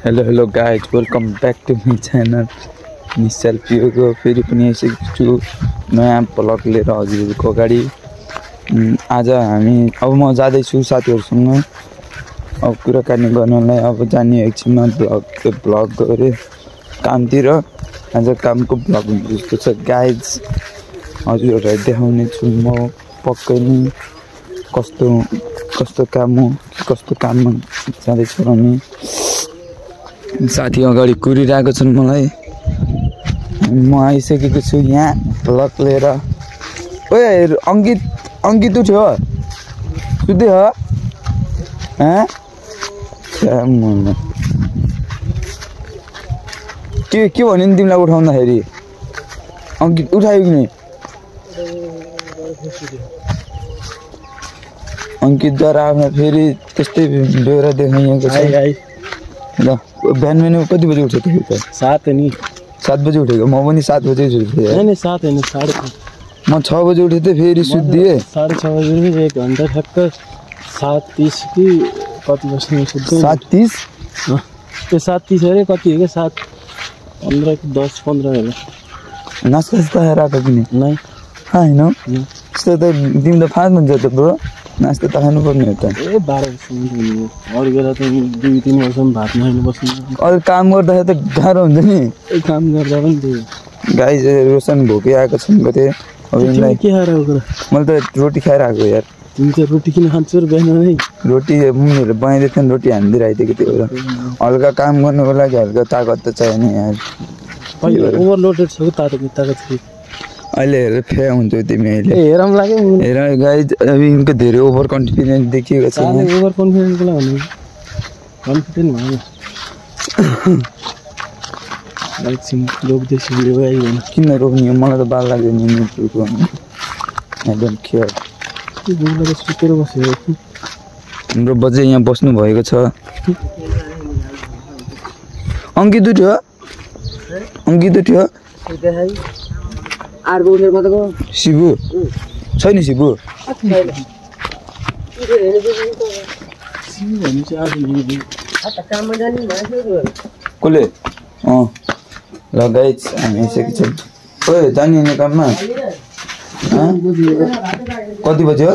Hello guys, welcome back to my channel. निश्चल पियोको फेरि पनि आइसकेको छु नयाँ ब्लग लिएर हजुरहरूको अगाडि। आज हामी अब म जाँदैछु साथीहरूसँग अब कुराकानी गर्नलाई। अब जाने एकछिनमा ब्लग गरे कामतिर। आज कामको ब्लग हुन्छ जस्तो छ गाइज, हजुरहरूलाई देखाउने छु म पक्कै नै कस्तो काम हो, कस्तो काममा जाँदैछु हामी। साथी अगाडि कुरिरहेको छन् मलाई। म आइसकेको छु यहाँ ब्लग लिएर। ओए अङ्कित उठ्यो सुत्दै हो के भन्यो नि तिमीलाई उठाउँदाखेरि? अङ्कित उठायो कि नै? अङ्कितद्वारा आफ्नो फेरि त्यस्तै बेहोरा देखाइएको छ। ल बिहान कति बजी उठ्यो तिमी त? 7 नि 7 बजी उठेको। म पनि 7 बजी उठेँ। हैन 7 हैन 6:30। म 6 बजी उठेँ त फेरि सुत्दिएँ। 6:30 बजी 1 घण्टा ठ्याक्क 7:30 कि कति बज्नु सुत्दै। 7:30 त्यो 7:30 अरे कति हो के 7:15 कि 10:15 होला। नास्ता राखेको कि नै हैन त्यस्तो त तिमी त फास्ट हुन्छ त ब्रो। नास्ता त खानुपर्ने हो त। ए 12 बज्नु हो। अरू बेला त 2-3 बज्सम्म भात नखानु बस्नु। अरू काम गर्दाखेरि त गाह्रो हुन्छ नि। ए काम गर्दा पनि त्यही गाइस रोशन भोकै आएको छन् कतै। अब यिनलाई के खाएर आएको? मैले त रोटी खाएर आएको यार। तिमी त रोटी किन खान्छौ र बिहान नै? रोटी मम्मीहरूले बनाइदिएको थियो नि, रोटी हानिदिइरहेको थियो। त्यो हल्का काम गर्नुको लागि हल्का ताकत त चाहियो नि यार। ओभरलोडेड छ ताकत छ। अहिले हेरेर फ्या हुन्छौ तिमी अहिले। हेरम लाग्यो हेर गाइस, अब यिनको धेरै ओभर कन्फिडेन्स देखिएको छ। ओभर कन्फिडेन्स को लागि कन्फिडेन्ट भयो। एकछिन रोक्दैछु भिडियो आइगयो। किन रोक्ने? मलाई त बाल लाग्यो नि मुटुको। I don't care. के गुगलले सुतेर बस्यो? हाम्रो बजे यहाँ बस्नु भएको छ। अङ्कित उठ्यो? शिबु छैन? शिबु कसले? ल गाइस हामी आइसकेको छौँ। ओए जाने काममा कति बज्यो?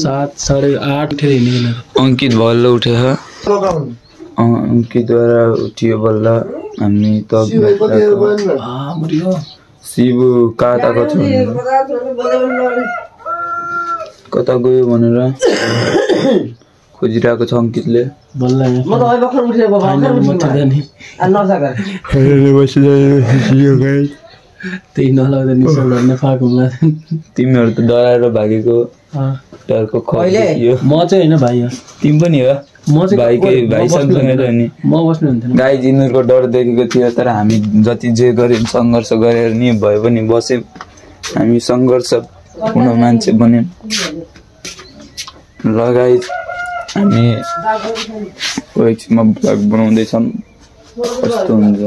7 8:30 उठेर हिँड्नु। अङ्कित बल्ल उठ्यो। अङ्कितद्वारा उठियो बल्ल। हामी त शिबु कता गयो भनेर खोजिरहेको छ अङ्कितले। त्यही नलाग्दा निशा गर्न पाएको। तिमीहरू त डराएर भागेको। डरको खैयो। म चाहिँ होइन भाइ हो। तिमी पनि हो? म चाहिँ भाइ सँगसँगै त नि। म बस्नु हुन्थेन। गाई जिनीहरूको डर देखेको थियो, तर हामी जति जे गऱ्यौँ सङ्घर्ष गरेर नि भए पनि बस्यौँ। हामी सङ्घर्ष पूर्ण मान्छे बन्यौँ। ल गाइस हामी एकछिनमा ब्लग बनाउँदैछौँ। कस्तो हुन्छ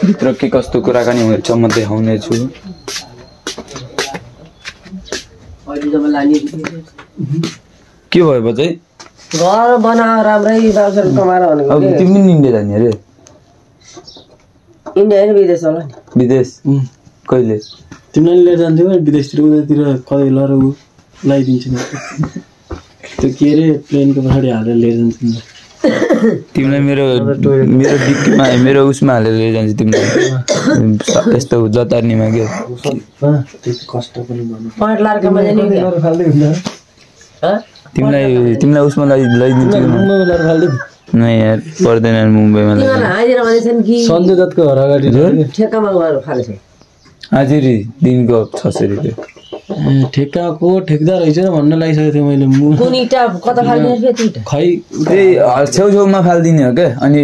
भित्र के कस्तो कुराकानी हुन्छ म देखाउने छु। के भयो बजै? घर बनाएर राम्रै बाउसर कमाएर भनेको। अब तिमी पनि इन्डिया जाने अरे? इन्डिया होइन विदेश होला नि। विदेश कहिले? तिमीलाई लिएर जान्थ्यौ विदेशतिर उतातिर कतै लर लगाइदिन्छु नि। त्यो के अरे प्लेनको पछाडि हालेर लिएर जान्छु नि। तिमीलाई मेरो डिक्कीमा मेरो उसमा हालेर लिएर जान्छु तिमीलाई। यस्तो जतार्नीमा के कष्ट पनि गर्नु। पॉइन्ट लार्कमा जाने तिमीलाई उसमा लैदिन्छु न यार। पर्दैन मुम्बईमा। सन्जय दत्तको घर अगाडि ठेक्कामा गएर खाएको छ। हाजिरी दिनको 600 रुपियाँ। ठेक्काको ठेकदार रहेछ भन्न लागिसकेको थिएँ मैले। खै त्यही छेउछेउमा फालिदिने हो क्या। अनि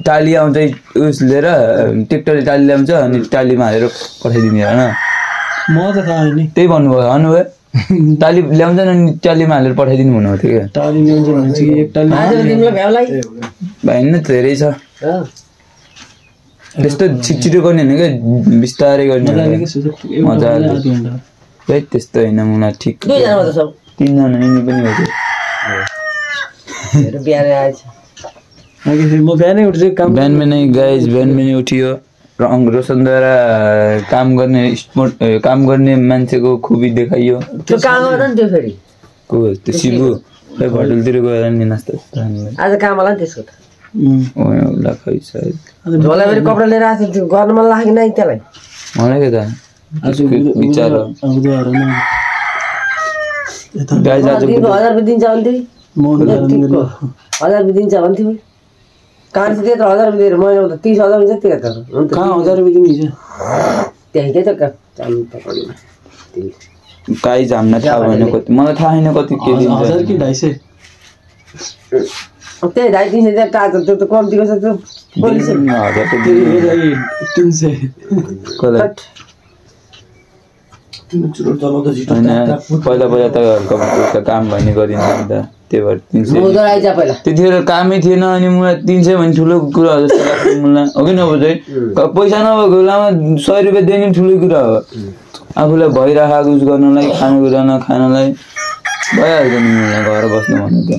टाली आउँछ उस लिएर ट्र्याक्टरले टाली ल्याउँछ अनि टालीमा हालेर पठाइदिने होइन। म त थाहा नि। त्यही भन्नुभयो अनुभयो। टाली ल्याउँछन् अनि टालीमा हालेर पठाइदिनु भन्नुभएको थियो क्या। टाली ल्याउँछ भने चाहिँ एक टाली भाइ न धेरै छ। त्यस्तो छिटो गर्ने होइन क्या, बिस्तारै गर्ने। मजाले खै त्यस्तो होइन मलाई ठिक। 3 जना यिनी पनि हो। बिहान आएछ। म बिहानै उठ्छु काम बिहान गाइज बिहान उठियो र रोशनद्वारा काम गर्ने मान्छेको खुबी देखाइयो त्यो काम गर्दा नि त्यो फेरि को त्यो शिबु खै होटलतिर गएर नि नास्ता आज काम होला नि त्यसको त ल खै सायद झोला फेरि कपडा लिएर आएको थियो गर्न मन लाग्यो नै त्यसलाई मलाई के त आज विचार गाइज आज 1000 रुपियाँ दिन्छ भन्थ्यो 1000 रुपियाँ दिन्छ भन्थ्यो कहाँ चाहिँ त्यत्रो 1000 रुपियाँ दिएर महिनामा त 30,000 हुन्छ त्यो त कहाँ 1000 रुपियाँ दिन्छ त्यही के त चालु पकड्यो गाइज हामीलाई थाहा भएन कति मलाई थाहा छैन कति के दिन्छ 1000 कि 250 त्यही 250 त्यहाँ टाढो त्यो त कम्तीको छ त्यो 1000 त 300 कता पहिला त काम भन्ने गरिन्छ नि त त्यही भएर 300 त्यतिखेर कामै थिएन अनि मलाई 300 भन्ने ठुलो कुरा हो जस्तो लाग्छ मलाई हो कि नबुझै पैसा नभएको बेलामा 100 रुपियाँ दिने ठुलो कुरा हो आफूलाई भइरहेको युज गर्नलाई खानेकुरा नखानलाई भइहाल्छ नि मलाई घर बस्नु भन्नु त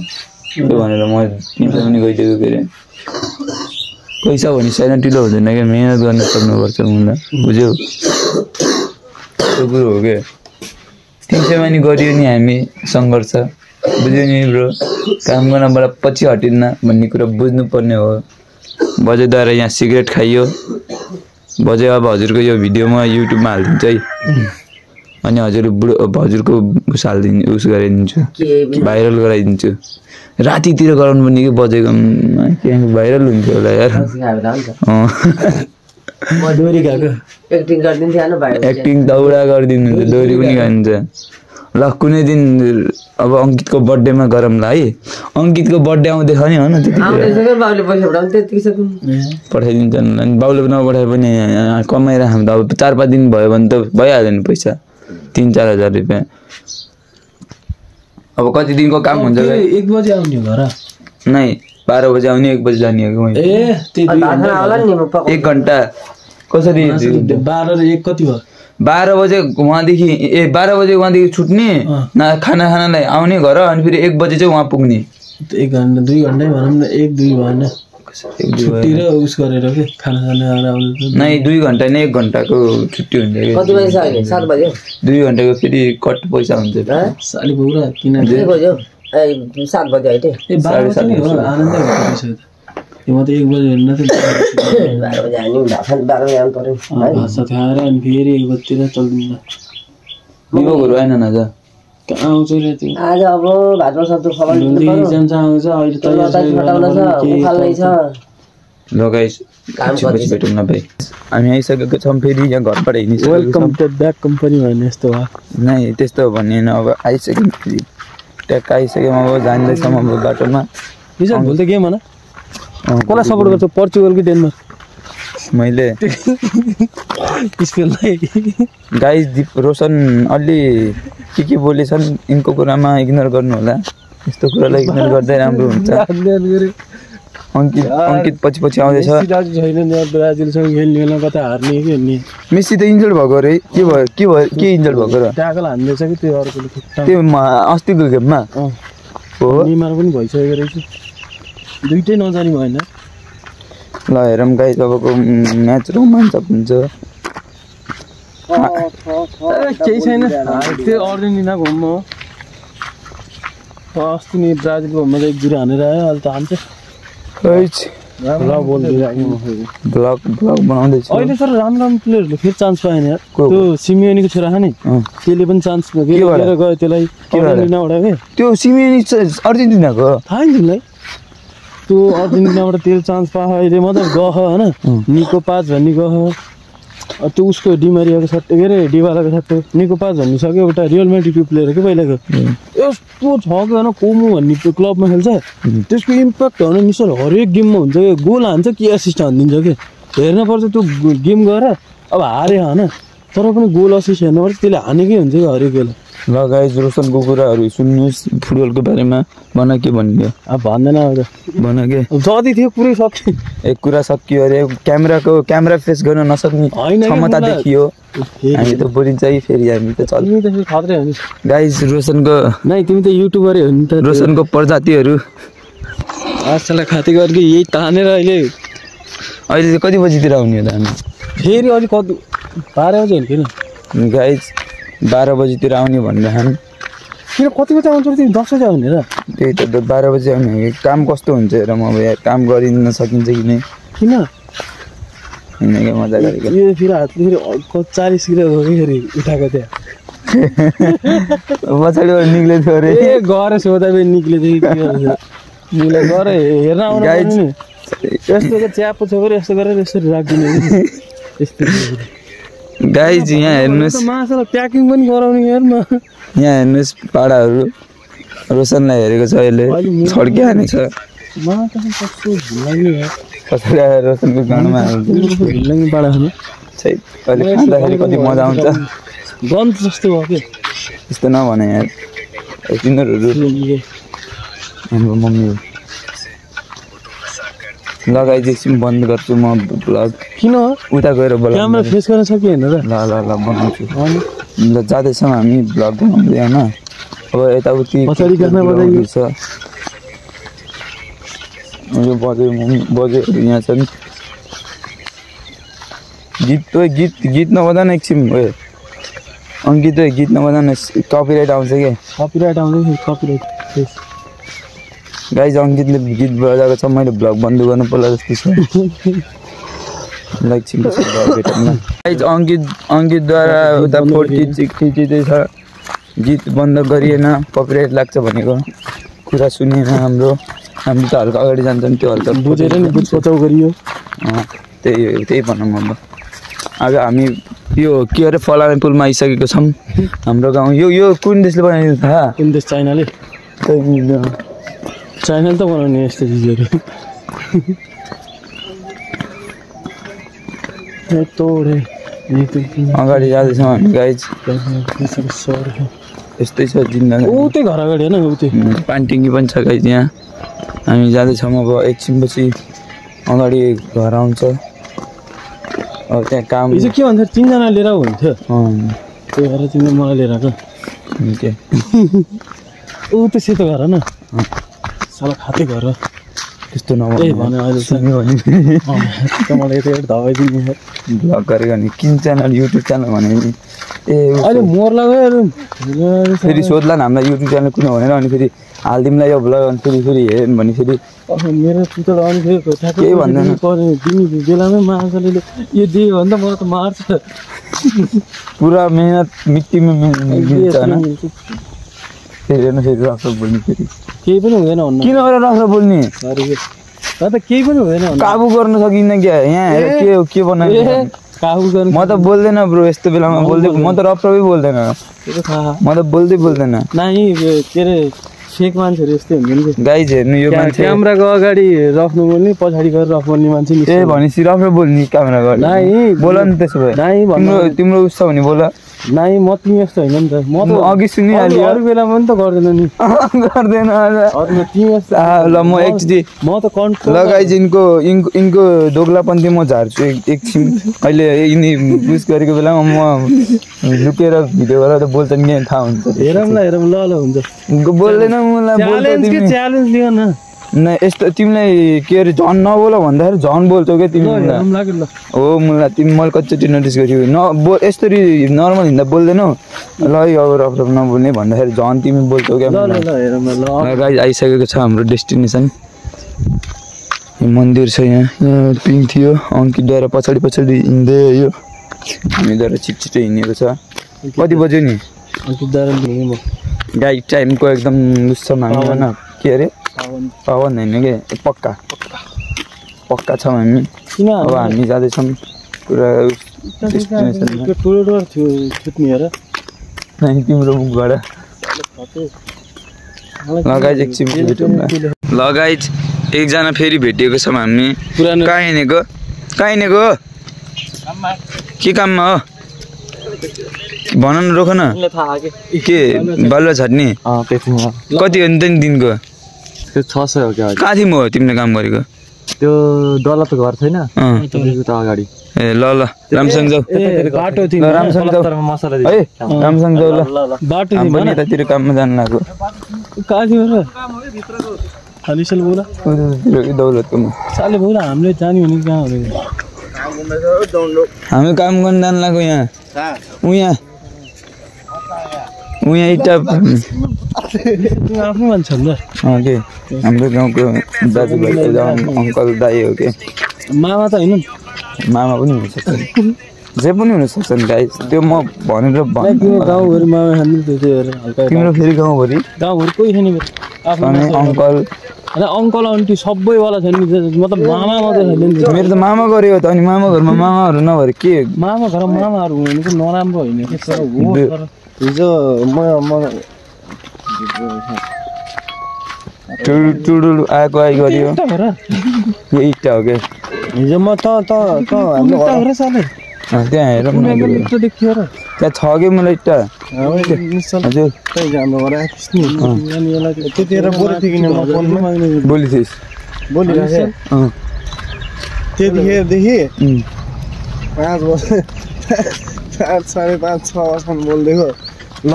त्यो भनेर म 300 पनि गइदिएको के अरे पैसा भने साइलेन्टिलो हुँदैन क्या मेहनत गर्न सक्नुपर्छ मलाई बुझ्यौ त्यो कुरो हो क्या 300 पनि गरियो नि हामी सङ्घर्ष बुझ्यो नि ब्रो काम गर्नबाट पछि हटिन्न भन्ने कुरा बुझ्नुपर्ने हो बजेद्वारा यहाँ सिगरेट खाइयो बजे अब हजुरको यो भिडियो म युट्युबमा हालिदिन्छु है अनि हजुरको उस हालिदिन्छु उस गराइदिन्छु भाइरल गराइदिन्छु रातितिर गराउनु पर्ने कि बजेको भाइरल हुन्थ्यो होला यार एक्टिङ दौडा गरिदिनुहुन्छ डोरी पनि खान्छ ल कुनै दिन अब अङ्कितको बर्थडेमा गरौँला है अङ्कितको बर्थडे आउँदैछ नि हो न पठाइदिन्छ नि बाउले नपठाए पनि कमाएर हामी त अब 4-5 दिन भयो भने त भइहाल्यो नि पैसा 3-4 हजार रुपियाँ अब कति दिनको काम हुन्छ 1 बजे आउने हो घर नै 12 बजे आउने 1 बजे जाने हो कि 1 घन्टा कसरी 12 र 1 कति भयो 12 बजे वहाँदेखि 12 बजे वहाँदेखि छुट्ने खाना खानालाई आउने घर अनि फेरि 1 बजे चाहिँ वहाँ पुग्ने 1 घन्टा 2 घन्टै भनौँ न 1-2 भएन छुट्टी र उस गरेर के खाना खाना आउने नै 2 घन्टा नै 1 घन्टाको छुट्टी हुन्छ कि कति बजे छ 7 बजे 2 घन्टाको फेरि कट पैसा हुन्छ साली पुरा किन 2 बजे 7 बजे आइटे 12 बजे हो आनन्दै हुन्छ पैसा त्यो म त 1 बजे हेर्न त 12 बजे आउनु 12 बजे आउनु पर्यो भाषा खाएर अनि फेरि 1 बजेतिर चल्दिन्छ दिवहरू आएन न आज कहाँ आउँछ रे त्यो आज अब भातमा सब्जी खबर जल्दी जान्छ आउँछ अहिले त ल गाइस पछि भेटौँ न भाइ हामी आइसकेको छौँ फेरि यहाँ घरबाट हिँडिसकेको वेलकम टु ब्याक कम्पनी भन्ने यस्तो हो नै त्यस्तो भन्ने अब आइसक्यौँ फेरि ट्याक्क आइसक्यौँ अब जाँदैछौँ अब बाटोमा हिजो भोलि त गेम होइन कसलाई सपोर्ट गर्छ पोर्चुगल कि डेनमार्क मैले स्पेनलाई गाइस रोशन अलि के बोलेछन् यिनको कुरामा इग्नोर गर्नु होला यस्तो कुरालाई इग्नोर गर्दै राम्रो हुन्छ अङ्कित पछि आउँदैछ छैन ब्राजिलसँग खेल्ने बेला कता हार्ने कि नि मेसी त इन्जर्ड भएको रे के इन्जर्ड भएको र ट्याकल हान्दैछ कि त्यो अर्कोले त्यो अस्तिको गेममा हो निमार पनि भइसकेको रहेछ दुईटै नजानी भएन ल हेरौँ गाइस अबको म्याच रोमाञ्चक हुन्छ केही छैन त्यो अर्जेन्टिनाको होममा हो अस्ति नि ब्राजिलको होममा चाहिँ 1-0 हानेर आयो अहिले त हान्छ ब्लग बनाउँदैछ अहिले सर राम्रो प्लेयरहरूले फेरि चान्स पाएन यार त्यो सिमियोनीको छोरा खाने त्यसले पनि चान्स गयो त्यसलाई अर्जेन्टिनाबाट के त्यो सिमियोनी अर्जेन्टिनाको थाहा नि तिमीलाई त्यो अर्जेन्टिनाबाट त्यसले चान्स पायो अहिले मात्रै गह होइन निको 5 भन्ने गह त्यो उसको डिमारियाको सट्टो के अरे डिबालाको सट्टो निको 5 भनिसक्यो एउटा रियल म्याड्रिडको प्लेयर हो कि पहिलाको यस्तो छ कि होइन कोमो भन्ने त्यो क्लबमा खेल्छ त्यसको इम्प्याक्ट होइन मिसर हरेक गेममा हुन्छ कि गोल हान्छ कि एसिस्ट हानिदिन्छ कि हेर्नुपर्छ त्यो गेम गएर अब हारे होइन तर पनि गोल असिस्ट हेर्नुपर्छ त्यसले हानेकै हुन्छ कि हरेक बेला ल गाइस रोशनको कुराहरू सुन्नुहोस् फुटबलको बारेमा भन के भन्यो अब भन्दैन अब भन के जति थियो पुरै सक्यो एक कुरा सकियो अरे क्यामेरा फेस गर्न नसक्ने क्षमता देखियो हामी त बोलिन्छ है फेरि हामी त तिमी त फेरि खत्रै हुन्छ गाइस रोशनको नै तिमी त युट्युबरै हो नि त रोशनको प्रजातिहरू आजलाई खाती गरेको यही तानेर अहिले चाहिँ कति बजीतिर आउने हो त हामी फेरि अलिक कति 12 बजी होइन किन गाइज 12 बजीतिर आउने भनेर हामी किन कति बजी आउँछ तिमी 10 बजी आउने र त्यही त 12 बजी आउने काम कस्तो हुन्छ हेर म अब यहाँ काम गरिदिन सकिन्छ कि नै किन हिँडेको मजा गरेको यो फेरि हातले फेरि 40 किलो हो कि फेरि उठाएको त्यहाँ पछाडिबाट निक्ले थियो अरे ए गएर सोधा पनि निक्ले थियो के गर्छ निक्ले गएर हेर्न आउनु गाइज यस्तो च्यापो छ गरे यस्तो गरेर यसरी राखिदिने यस्तो गाइज यहाँ हेर्नुहोस् माछालाई प्याकिङ पनि गराउने यारमा यहाँ हेर्नुहोस् पाडाहरू रोशनलाई हेरेको छ अहिले छड्के हाने छ माछा कस्तो भुल्लाग्ने यार पछाडि आएर रोशनको गाउँमा भुल्लाग्ने पाडा खानु छै अहिले खाँदाखेरि कति मजा आउँछ गन्ध जस्तो हो के त्यस्तो नभने यार तिनीहरू हाम्रो मम्मी हो लगाइ एकछिन बन्द गर्छु म भ्लग किन उता गएर बोला क्यामेरा फेस गर्न सकिएन र ल ल ल बनाउँछु ल जाँदैछौँ हामी भ्लग बनाउँदै होइन अब यताउति पछाडि गाना बजाइयो छ यो बजेहरू यहाँ छन् गीत नबजा न एकछिन ए अङ्कित गीत नबजा न कपिराइट आउँछ के कपिराइट आउँदैन कपिराइट फेस गाइज अङ्कितले गीत बजाएको छ मैले भ्लग बन्द गर्नु पर्ला जस्तो छ एकछिन गाइज अङ्कितद्वारा उता फोटो खिचिँदैछ गीत बन्द गरिएन कपिराइट लाग्छ भनेको कुरा सुनेन हामी त हल्का अगाडि जान्छौँ त्यो हल्का बुझेर नि बुझपचाउ गरियो त्यही भनौँ अब हामी यो के अरे फलामे पुलमा आइसकेको छौँ हाम्रो गाउँ यो कुन देशले बनाइदिनु थाहा कुन देश चाइनाले चाइनाले त बनाउने यस्तो चिजहरू अगाडि जाँदैछौँ हामी गाइज यस्तै छ जिन्दगी उतै घर अगाडि होइन उतै पानी टेङ्की पनि छ गाइज यहाँ हामी जाँदैछौँ अब एकछिनपछि अगाडि घर आउँछ अब त्यहाँ काम हिजो के भन्छ 3 जना लिएर हुन्थ्यो त्यही भएर तिमीले मलाई लिएर आएको ऊ त सेतो घर न साला खाते घर त्यस्तो त्यही भने अहिले मलाई यता धपाइदिनु भ्लग गरेको नि किन च्यानल युट्युब च्यानल भने नि ए अहिले मोर लाग्यो फेरि सोध्ला नि हामीलाई युट्युब च्यानल कुन भनेर अनि फेरि हालिदिउँला यो भ्लग अनि फेरि हेर्नु भने फेरि मेरो पुतल अनि फेरि केही भन्दैन तिमी बेलामै माछाले यो दियो भने त मलाई त मार्छ पुरा मेहनत मिट्टीमा मिल्छ होइन फेरि हेर्नु फेरि रफ बोल्ने फेरि केही पनि हुँदैन भन्नु किन गरेर रफ बोल्ने त केही पनि हुँदैन काबु गर्न सकिन्न क्या यहाँ हेर के बनायो काबु गर्नु म त बोल्दैन ब्रो यस्तो बेलामा बोल्दै म त रफै बोल्दैन म त बोल्दैन नाइ के अरे फेक मान्छेहरू यस्तै हुन्छ नि गाइज हेर्नु यो मान्छे क्यामेराको अगाडि रफ नबोल्ने पछाडि गएर रफ बोल्ने मान्छे नि ए भनेपछि रफै बोल्ने क्यामेरा अगाडि नाइ बोल नि त्यसो भए नाइ तिम्रो उस छ भने बोल नाइ म तिमी यस्तो होइन नि त म त अघि सुनिहाल्यो अरू बेलामा पनि त गर्दैन नि गर्दैन तिमी यस्तो ल म एकचोटि म त कन्ट्रोल लगाइज यिनको दोग्लापन्थी म झार्छु एकछिन अहिले यिनी बुझ गरेको बेलामा म लुकेर भिडियो गरेर बोल्छन् कि थाहा हुन्छ हेरौँ ल हुन्छ बोल्दैन मलाई च्यालेन्ज लियो न न यस्तो तिमीलाई के अरे झन् नबोल भन्दाखेरि झन् बोल्छौ क्या तिमी हो मलाई तिमी मैले कतिचोटि नोटिस गर्यो यसरी नर्मल हिँड्दा बोल्दैनौ ल अब रफ नबोल्ने भन्दाखेरि झन् तिमी बोल्छौ क्या गाइज आइसकेको छ हाम्रो डेस्टिनेसन मन्दिर छ यहाँ पिङ थियो अङ्कितद्वारा पछाडि हिँड्दै यो हामीद्वारा छिटो हिँडेको छ कति बज्यो नि अङ्कितद्वारा गाइड टाइमको एकदम लुस्छ हामी होइन के अरे पावन होइन कि पक्का छौँ हामी अब हामी जाँदैछौँ पुरा ठुलो थियो छुट्ने हेर तिम्रो मुखबाट लगाइज एकछिन लगाइज एकजना फेरि भेटिएको छौँ हामी कहाँ हिँडेको के काममा हो भन न रोक न के बालुवा छाट्ने कति हो नि त नि दिनको त्यो 600 हो क्या कहाँ थियौ म तिमीले काम गरेको त्यो डल्ला त घर छैन तपाईँको त अगाडि ए ल रामसँग जाऊ बाटो थियो रामसँग जाऊ है रामसँग जाऊ ल बाटो पनि यतातिर काममा जानु लाग्यो कहाँ थियो र खालिसल बोला दौलतकोमा साले बोला हामीले जाने भने कहाँ हुने हामी काम गर्न जानु लाग्यो यहाँ उहाँ इटा तिमी आफ्नो मान्छे नि त के हाम्रो गाउँको दाजुभाइ अङ्कल दाइ हो के मामा त होइन मामा पनि हुनसक्छ जे पनि हुनसक्छ नि गाई त्यो म भनेर तिम्रो गाउँभरि मामा खानु त्यो हल्का तिम्रो फेरि गाउँभरि गाउँभरि कोही छैन आफ्नो अङ्कल होइन अङ्कल आन्टी सबैवाला छ नि मतलब मामा मात्रै छैन नि मेरो त मामा गऱ्यो त अनि मामा घरमा मामाहरू नभएर के मामा घरमा मामाहरू हुनु चाहिँ नराम्रो होइन कि तर हो तर हिजो म टुडुडु आएको आइ गऱ्यो यो इट्टा हो क्या हिजो म त हाम्रो त्यहाँ हेर देखियो र त्यहाँ छ कि मलाई इट्टा हजुर त्यतिखेर बोली थियो किन बोली थिइस् त्यतिखेरदेखि 5 वर्ष 5:30 6 वर्षसम्म बोलिदिएको ल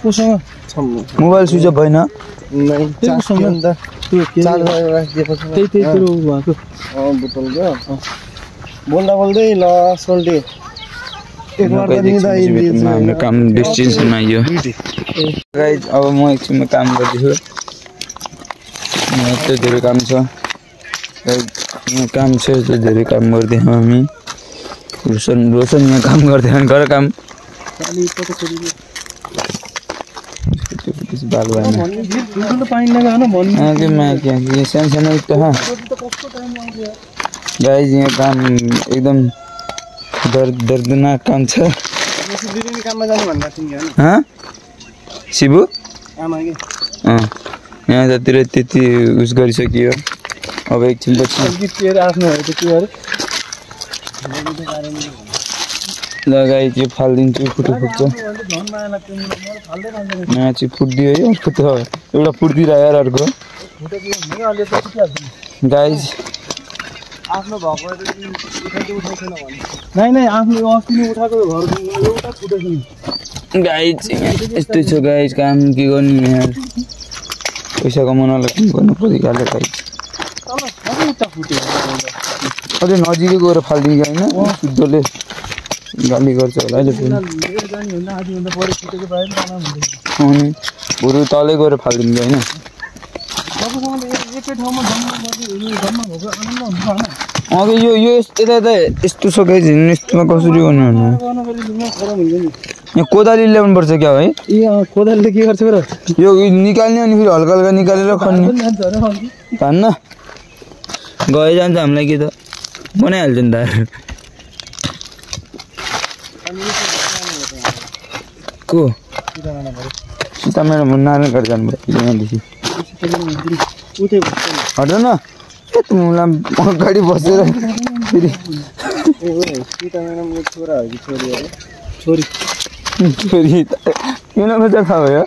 कोसँग मोबाइल स्विच अफ भएन बोल्दा बोल्दै ल सोल्टी हाम्रो काम डेस्टिनेसनमा आइयो गाइज अब म एकछिनमा काम गर्दैछु यस्तो धेरै काम छ काम छ यस्तो धेरै काम गर्दैछौँ हामी रोशन यहाँ काम गर्दैन गर काम बाल भएन सानो सानो इट्टा गाइज यहाँ काम एकदम दर्दनाक काम छ शिबु यहाँ जतिर त्यति उस गरिसकियो अब एकछिन पछि ल गाइज यो फालिदिन्छु फुटो फुट्छ यहाँ चाहिँ फुटिदियो है अर्को त एउटा फुटिदिएर यार अर्को गाइज आफ्नो भएको नै आफ्नो अस्ति उठाएको एउटा फुटेको नि गाइज यस्तै छ गाइज काम के गर्ने यहाँ पैसा कमाउनलाई काम गर्नु परिहाल्यो गाइज अझै नजिकै गएर फालिदिन्छ होइन शुद्धले गाली गर्छ होला अहिले अनि बरु तलै गएर फालिदिन्छ होइन अघि यो यता त यस्तो छ गाइज हिँड्नु यस्तोमा कसरी गर्नु यहाँ कोदाली ल्याउनुपर्छ क्या है कोदालीले के गर्छ र यो निकाल्ने अनि फेरि हल्का हल्का निकालेर खन्ने धान्न गए जान्छ हामीलाई के त बनाइहाल्छ नि त को सीता म्याडम नारायण घर जानुभयो यहाँदेखि हट न मलाई अगाडि बसेर फेरि छोरी किन खोज थाहा भयो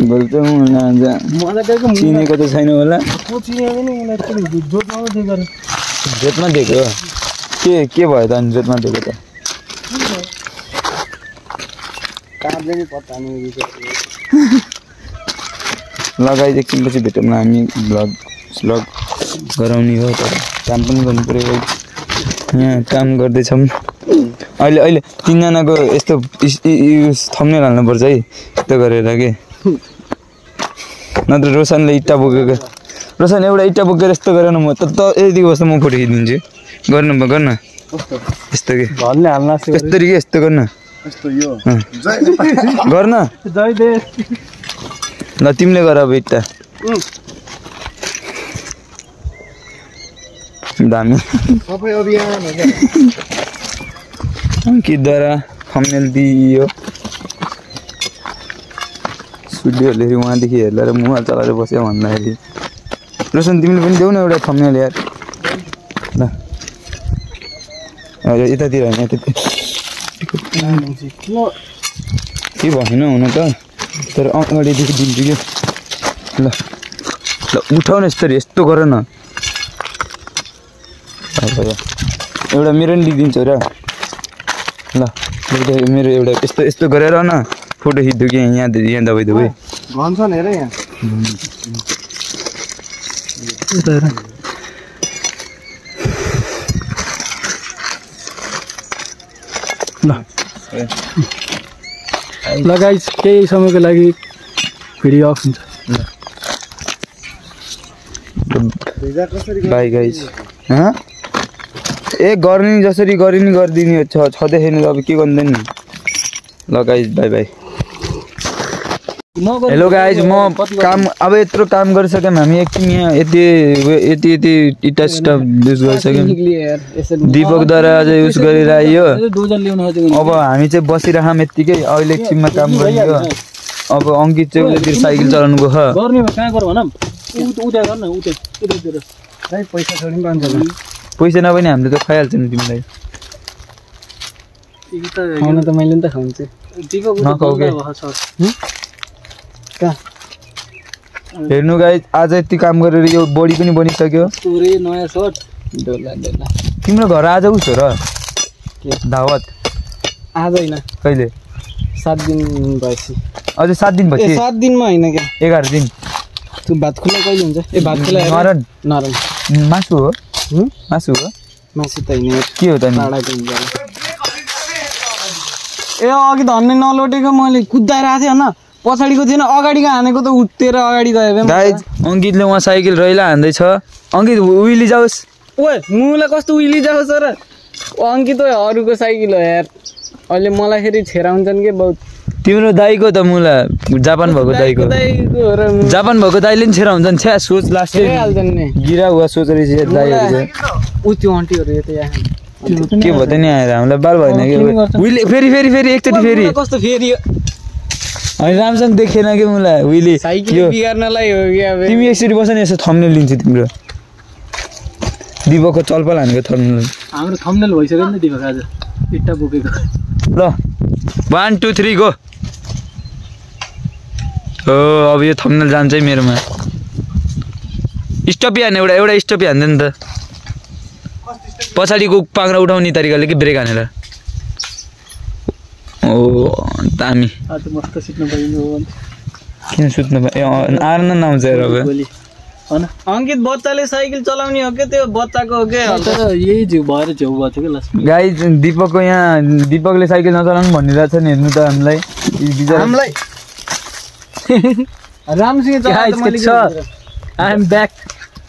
बोल्छ चिनेको त छैन होला जोतमा दिएको के भयो त अनि जोतमा दिएको त लगाइ एकछिनपछि भेटौँ न हामी भ्लग गराउने हो तर काम पनि गर्नु पऱ्यो यहाँ काम गर्दैछौँ अहिले 3जनाको यस्तो थम्नेल हाल्नुपर्छ है यस्तो गरेर के नत्र रोशनले इट्टा बोकेको रोशन एउटा इट्टा बोकेर यस्तो गरेर म त यति बस्दा म फोटो खिचिदिन्छु गर्न यस्तो के घरले हाल्न यस्तरी के यस्तो गर्न गर्न ल तिमीले गर अब इट्टा दामी अंकितद्वारा थम्बनेल दिइयो स्टुडियोले उहाँदेखि हेरेर मोबाइल चलाएर बस्यो भन्दाखेरि रोशन तिमीले पनि देऊ न एउटा थम्बनेल यार ल यतातिर होइन यतातिर के भएन हुन त तर अगाडिदेखि दिन्छु क्या ल ल उठाउ न यस्तो गर न एउटा मेरो पनि लिइदिन्छु र ल मेरो एउटा यस्तो गरेर न फोटो खिच्छु कि यहाँ दबाई भन्छ नि हेर यहाँ ल गाइस केही समयको लागि भिडियो अफ हुन्छ बाई गाइस ए गर्ने जसरी गरे नि गरिदिने छँदैखेर अब के गर्दैन नि ल guys by bye hello guys म काम अब यत्रो काम गरिसक्यौँ हामी एकछिन यहाँ यति इटा सिटा युज गरिसक्यौँ दीपकद्वारा अझै युज गरिरह्यो अब हामी चाहिँ बसिरहौँ यत्तिकै अहिले एकछिनमा काम गरियो अब अङ्कित चाहिँ उतातिर साइकल चलाउनु गयो पैसा नभए हामीले त खाइहाल्छौँ नि तिमीलाई हेर्नु गाइस आज यति काम गरेर यो बडी पनि बनिसक्यो नयाँ सर्ट तिम्रो घर आज उसो र दावत आज होइन कहिले 7 दिन भएपछि अझै 7 दिन पछि 7 दिनमा होइन क्या 11 दिन त्यो भात खुला कहिले हुन्छ ए भात खुला नरन मासु हो मासु त होइन के हो त नि ए अघि धन्ने नलोटेको मैले कुदाएर आएको थिएँ होइन पछाडिको थिएन अगाडिको हानेको त उठेर अगाडि गयो गाइज अङ्कितले उहाँ साइकल रैला हान्दैछ अङ्कित उइली जाओस् ओए मुला कस्तो उइली जाओस् र अङ्कित अरूको साइकल हो यार अहिले मलाई फेरि छेराउँछन् के बहुत तिम्रो दाइको त मुला जापान भएको दाइको जापान भएको दाइले नि छेराउँछन् छ्या सोच लास्ट गिरा हुआ सोच रहेछ दाइहरू चाहिँ ऊ त्यो आन्टीहरू यता यहाँ के भयो त नि आएर हामीलाई बाल भएन कि उहिले फेरि एकचोटि फेरि कस्तो फेरि अनि राम्रोसँग देखेन कि मलाई उहिले साइकल बिगार्नलाई हो कि अब तिमी यसरी बस नि यसो थम्नेल लिन्छु तिम्रो दिपकको चलपल हानेको थम्नेल हाम्रो थम्नेल भइसक्यो नि त दिपक आज इट्टा बोकेको ल 1 2 3 गो हो अब यो थम्नेल जान्छ है मेरोमा स्टपी हान्ने एउटा स्टपी हान्दैन त पछाडिको पाङ्रा उठाउने तरिकाले कि ब्रेक हानेर ओ दामी मस्त सुत्नु पाइयो किन सुत्नु पायो आर्न नआउँछ अब अङ्कित बच्चाले साइकल चलाउने हो के त्यो बच्चाको हो के यही जिउ भएर झेउ भएको थियो कि लास्टमा गाइज दीपकको यहाँ दीपकले साइकल नचलाउनु भनिरहेछ नि हेर्नु त हामीलाई Ramsingh I am back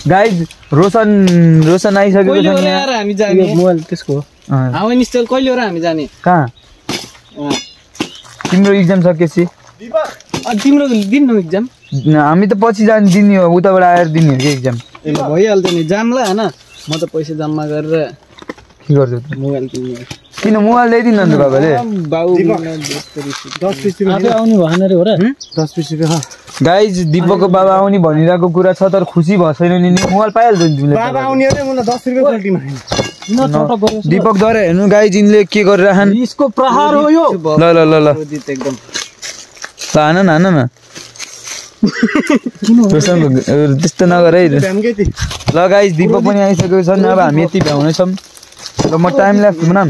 guys Roshan आइसकेको छ हामी जाने मोबाइल त्यसको हावानी स्टाइल कहिले हो र हामी जाने कहाँ तिम्रो इक्जाम सकेपछि तिम्रो दिनु इक्जाम हामी त पछि जाने दिने हो उताबाट आएर दिने हो कि इक्जाम भइहाल्छ नि जाम्ला होइन म त पैसा जम्मा गरेर के गर्छु मोबाइल किन्ने किन मोबाइल ल्याइदिनु अन्त बाबाले आउने भएन रे हो र 10 रुपियाँ गाइज दीपकको बाबा आउने भनिरहेको कुरा छ तर खुसी भएको छैन नि मोबाइल पाइहाल्छ नि तिमीले बाबा आउने हो मलाई 10 रुपियाँ क्वालिटीमा दीपकद्वारा हेर्नु गाइज यिनले के गरिरहन् यसको प्रहार हो यो ल एकदम हान न त्यस्तो नगर है ल गाइज दीपक पनि आइसकेको छ अब हामी यति भ्याउनेछौँ र म टाइम ल्याप्स बनाऊँ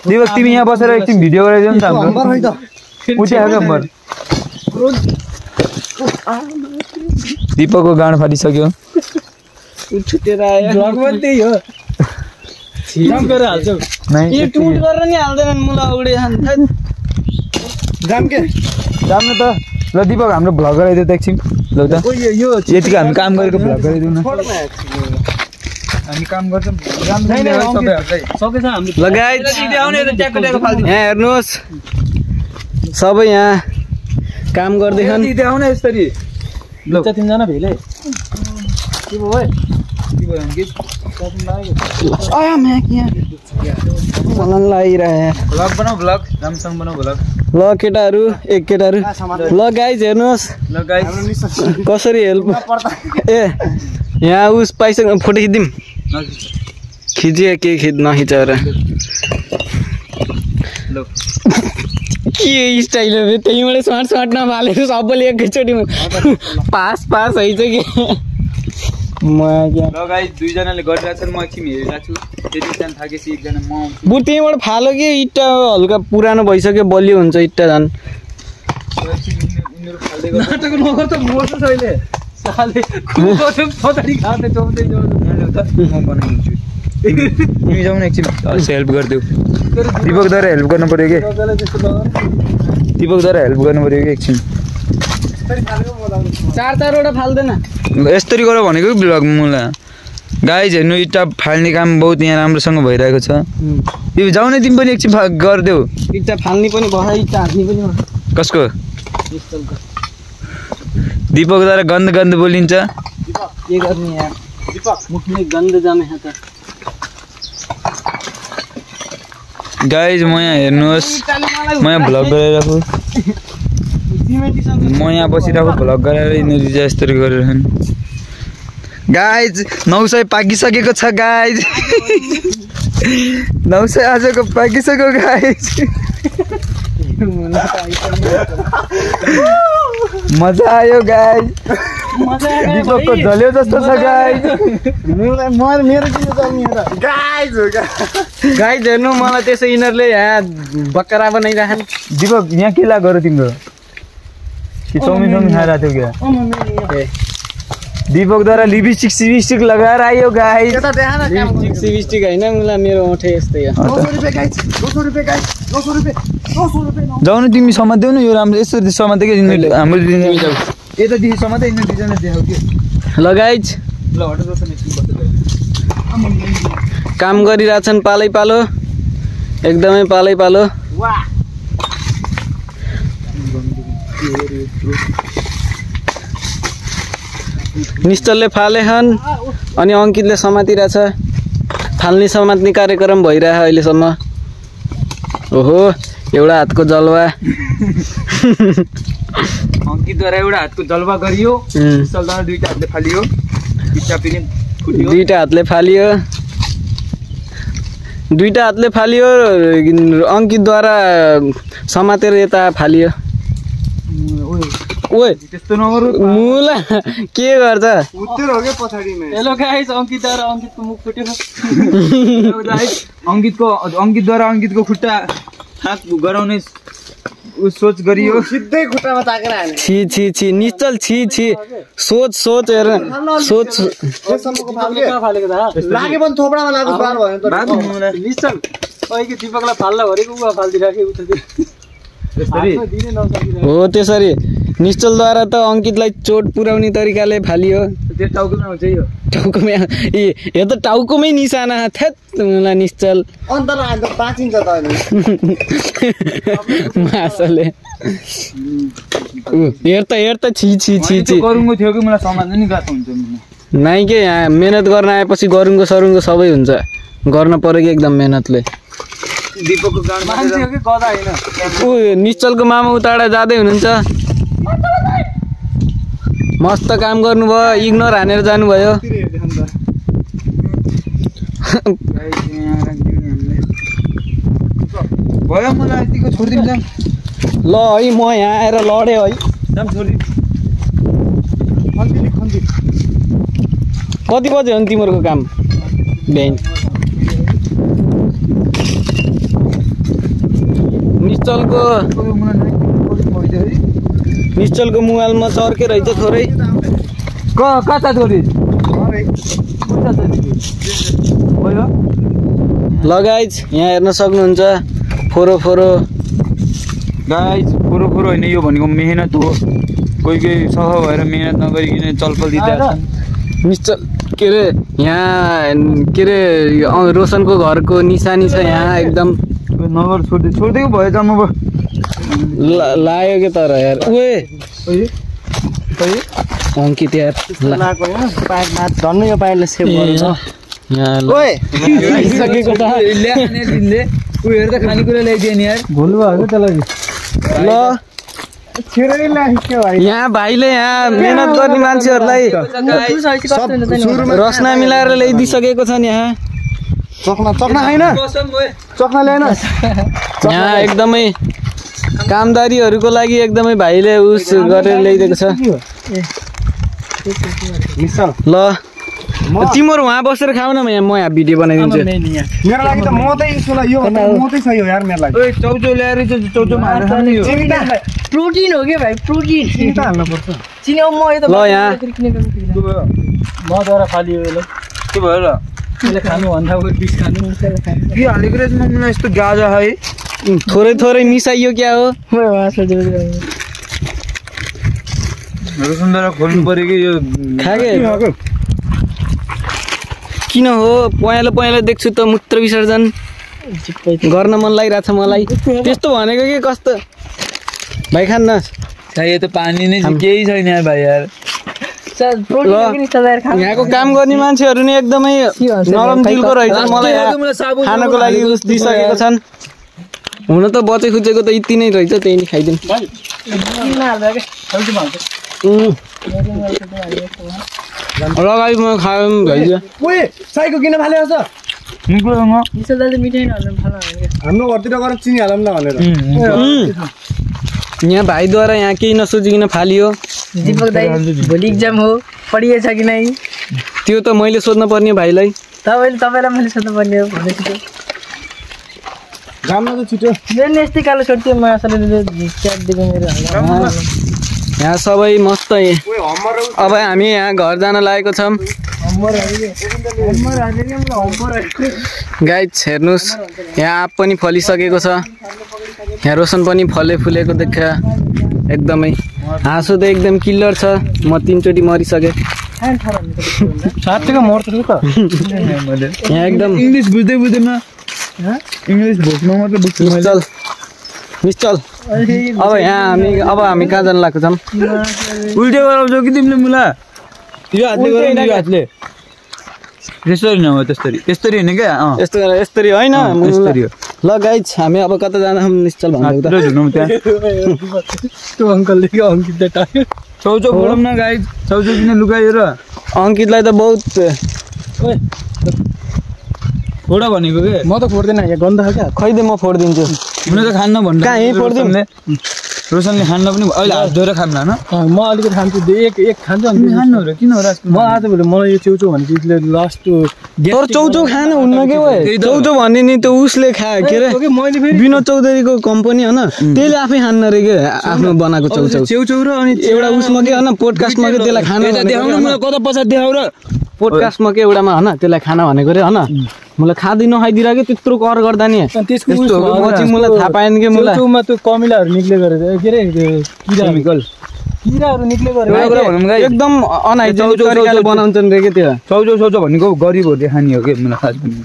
दीपक तिमी यहाँ बसेर एकछिन भिडियो गराइदियो नि त हाम्रो उठ्याएको नम्बर दीपकको गाँड फाटिसक्यो छुटेर आयो ब्लगमा त्यही हो छिटो गरेर हाल्छौ यो टुट गरेर नि हाल्दैनन् मलाई उडे जाम न त ल दीपक हाम्रो भ्लग गराइदियो त एकछिन ल त यतिको हामी काम गरेको भ्लग गराइदिउँ न हामी काम गर्छौँ यहाँ हेर्नुहोस् सबै यहाँ काम गर्दैछन् आउन यसरी ल तिनजना भेले के भयो ल केटाहरू ल गाइज हेर्नुहोस् कसरी हेल्प ए यहाँ उस पाइसक्नु फोटो खिचिदिउँ खिचिए के नखिचाएर के स्टाइल हो त्यहीँबाट सर्ट नफालेर सबैले एकैचोटिमा पास है चाहिँ के म गाइस दुईजनाले गरिरहेछन् म एकछिन हेरिरहेको छु त्यति टाइम थाकेपछि एकजना म आउँछु बरु त्यहीँबाट फालो कि इट्टा हल्का पुरानो भइसक्यो बलियो हुन्छ इट्टा झन् नाटक नगर त मोर्छ छैले साले कुकुरले पछाडी खाँदै चौदै जाऊ त म बनाइदिन्छु तिमी जाऊ न एकछिन हेल्प गरिदेऊ दीपकद्वारा हेल्प गर्नु पर्यो कि दीपकद्वारा हेल्प गर्नु पर्यो कि एकछिन 4-4 फाल्दैन यस्तरी गर भनेको ब्लग मलाई गाइज हेर्नु इटा फाल्ने काम बहुत यहाँ राम्रोसँग भइरहेको छ यो जाऊ न तिमी पनि एकछिन गरिदेऊ इट्टा फाल्ने पनि भयो इट्टा हाल्ने पनि भयो कसको दीपकद्वारा गन्द गन्द बोलिन्छ के गर्ने यार दीपक मुखले गन्द जामे है त गाइज म यहाँ हेर्नुहोस् म यहाँ भ्लग गरिरहेको म यहाँ बसिरहेको भ्लग गराएर यिनीहरू चाहिँ यस्तरी गरिरहेछन् गाइज 900 पाकिसकेको छ गाइज 900 आजको पाकिसक्यो गाइज मजा आयो गाइज दीपकको जल्यो जस्तो छ गाइज मेरो किन चल्ने र गाइज हेर्नु मलाई त्यसै यिनीहरूले यहाँ बकरा बनाइराखन् दीपक यहाँ के लाग्यो र तिम्रो कि चाउमिन खाइरहेको थियो क्या दीपकद्वारा लिपस्टिक लगाएर आयो गाइज लिपस्टिक होइन मलाई मेरो ओठे यस्तै हो 900 रुपैयाँ जाऊ न तिमी समात्देऊ न यो राम्रो यसरी समात्दै कि हाम्रो यतादेखि समात्दै यिनीहरू दुईजना देखाउ कि ल गाइज ल हट जस्तो काम गरिरहेछन् पालै पालो एकदमै पालै पालो निश्चलले फालेछन् अनि अङ्कितले समातिरहेछ फाल्ने समात्ने कार्यक्रम भइरहेछ अहिलेसम्म ओहो एउटा हातको जलवा अङ्कितद्वारा एउटा हातको जलवा गरियो निश्चलद्वारा दुईटा हातले फालियो दुईटा हातले फालियो अङ्कितद्वारा समातेर यता फालियो ओए त्यस्तो नगरौ मुला के गर्छ उत्तर हो के पछाडीमा हेलो गाइस अङ्कितद्वारा अङ्कितको मुख फुट्यो अङ्कितद्वारा अङ्कितको खुट्टा हात गराउने सोच गरियो सिधै खुट्टामा ताकेर हाने छी निश्चल छी सोच हेर सोच लागे पनि थोपडामा लाग्नु बार भयो त निश्चल अहिले दीपकलाई फाल्ला भरेको उहाँ फाल्दिराखे उता हो त्यसरी निश्चलद्वारा त अङ्कितलाई चोट पुर्याउने तरिकाले फालियो त्यो टाउकोमा हुन्छ यो टाउकोमै यो त टाउकोमै निशाना थ्यात मलाई निश्चल अन्तर आएर बाँचिन्छ त अहिले मासले हेर त छी गरुङको थियो कि मलाई समाज नि गाह्रो हुन्छ नाइ के यहाँ मेहनत गर्न आएपछि गरुङको सरुङको सबै हुन्छ गर्न पर्यो कि एकदम मेहनतले दीपकको गाडमा मान्छे हो कि गदा हैन उ निश्चलको मामा उताडा जाँदै हुनुहुन्छ मस्त काम गर्नुभयो इग्नोर हानेर जानुभयो भयो मलाई यतिको छोडिदिन्छ ल है म यहाँ आएर लडे है कति बजे हो नि तिमीहरूको काम बिहान निश्चलको मोबाइलमा चर्के रहेछ थोरै कता छोडी लगाइज यहाँ हेर्न सक्नुहुन्छ फोरो गाइज फोरो होइन यो भनेको मेहनत हो कोही सफा भएर मेहनत नगरिकन चलपल दिँदा निश्चल के अरे यहाँ के अरे रोशनको घरको निशानी छ यहाँ एकदम नगर छोडिदिएको भयो जम्मा लाग्यो के तर यार ओए अङ्कित यार झन्नु यो पाइले सेभ गर्छ हेर त खानेकुरा ल्याइदियो नि यार भुल्नु भयो त्यसलाई ल यहाँ भाइले यहाँ मेहनत गर्ने मान्छेहरूलाई रसना मिलाएर ल्याइदिइसकेको छ नि यहाँ चक्ना छैन चक्ना ल्याएन यहाँ एकदमै कामदारीहरूको लागि एकदमै भाइले उस गरेर ल्याइदिएको छ ल तिमीहरू वहाँ बसेर खाऊ न म यहाँ भिडियो बनाइदिन्छु मेरो लागि त मतै छ यो मतै छ यो यार मेरो लागि चौचौ ल्याएर चौचौमा हालेर खाने यो प्रोटिन हो के भाइ प्रोटिन चिनी त हाल्नु पर्छ चिनी अब म यता ल यहाँ मद्वारा फालियो यसलाई के भयो र यसले खानु भन्दा बिस खानु के हालेको रहेछ मलाई यस्तो गाजा है थोरै थोरै मिसाइयो क्या हो सुन्दर खोल्नु पर्यो कि यो खागे किन हो पहेँलो पहेँलो देख्छु त मूत्र विसर्जन गर्न मन लागिरहेछ मलाई त्यस्तो भनेको के कस्तो भाइ खान्न यो त पानी नै केही छैन यार भाइ यार यहाँको काम गर्ने मान्छेहरू नि एकदमै नरम दिलको रहेछ मलाई खानको लागि दिइसकेको छन् हुन त बचे खुचेको त यति नै रहेछ त्यही नै खाइदिउँ लगाइ म खाऊँ भइदियो साइको किन फाल्यो छ हाम्रो घरतिर गएर चिनी हालौँ न भनेर यहाँ भाइद्वारा यहाँ केही नसोचिकन फालियो दीपक दाइ भोलि एक्जाम हो पढिएछ कि नै त्यो त मैले सोध्न पर्ने भाइलाई तपाईँलाई मैले सोध्नु पर्ने हो भनेको थियो राम्रो त छिटो मेरो नि यस्तै कालो सर्ट थियो म असले च्याट दिएको मेरो यहाँ सबै मस्त अब हामी यहाँ घर जान लागेको छौँ गाइज हेर्नुहोस् यहाँ आँप पनि फलिसकेको छ यहाँ रोशन पनि फुलेको देखा एकदमै हाँसो त एकदम किल्लर छ म 3 चोटि मरिसकेँ साथीको मर्छ त यहाँ एकदम इङ्ग्लिस बुझ्दै बुझ्दैन इङ्ग्लिस भोक्न मात्र बुझ्छु चल मिस चल अब हामी कहाँ जान लागेको छौँ उल्टे गराउँछौ कि तिमीले मुला यो हातले गराउनु यो हातले त्यसरी नहो त्यसरी होइन क्या यस्तरी होइन यस्तरी हो ल गाइज हामी अब कता जाँदा निश्चल भन्दै त्यो अङ्कलले के अङ्कित चौचौ बोलौँ न गाइज चौचौ किन लुकायो र अङ्कितलाई त बहुत फोडा भनेको के म त फोड्दैन यहाँ गन्ध क्या खैदे म फोडिदिन्छु हुन त खान्न भन्नु कहाँ यहीँ फोडिदिउँ रोशनले खान्न पनि अहिले हात धोएर खान्न होइन म अलिकति खान्छु एक खान्छु अनि खानु र किन हो र म आजभोलि मलाई यो चेउचो भने चिजले लास्ट तर चौचौ खान हुन्न के भयो चौचौ भन्ने नि त उसले खायो के अरे विनोद चौधरीको कम्पनी होइन त्यसले आफै खान्न रे के आफ्नो बनाएको चौचौ चेउचौ र अनि एउटा उसमा के होइन पोडकास्टमा के त्यसलाई खाना देखाउनु मलाई कता पछाडि देखाउ र पोडकास्टमा के एउटामा होइन त्यसलाई खाना भनेको रे होइन मलाई खाँदै नखाइदिरहेको त्यत्रो कर गर्दा नि मलाई थाहा पाएन कि मलाई चौचौमा त्यो कमिलाहरू निक्लेको रहेछ के अरे किराहरू निक्लेको एकदम अनहाइजेनिक तरिकाले बनाउँछन् रे के त्यो चौचौ भनेको गरिबहरूले खाने हो कि मलाई खास पनि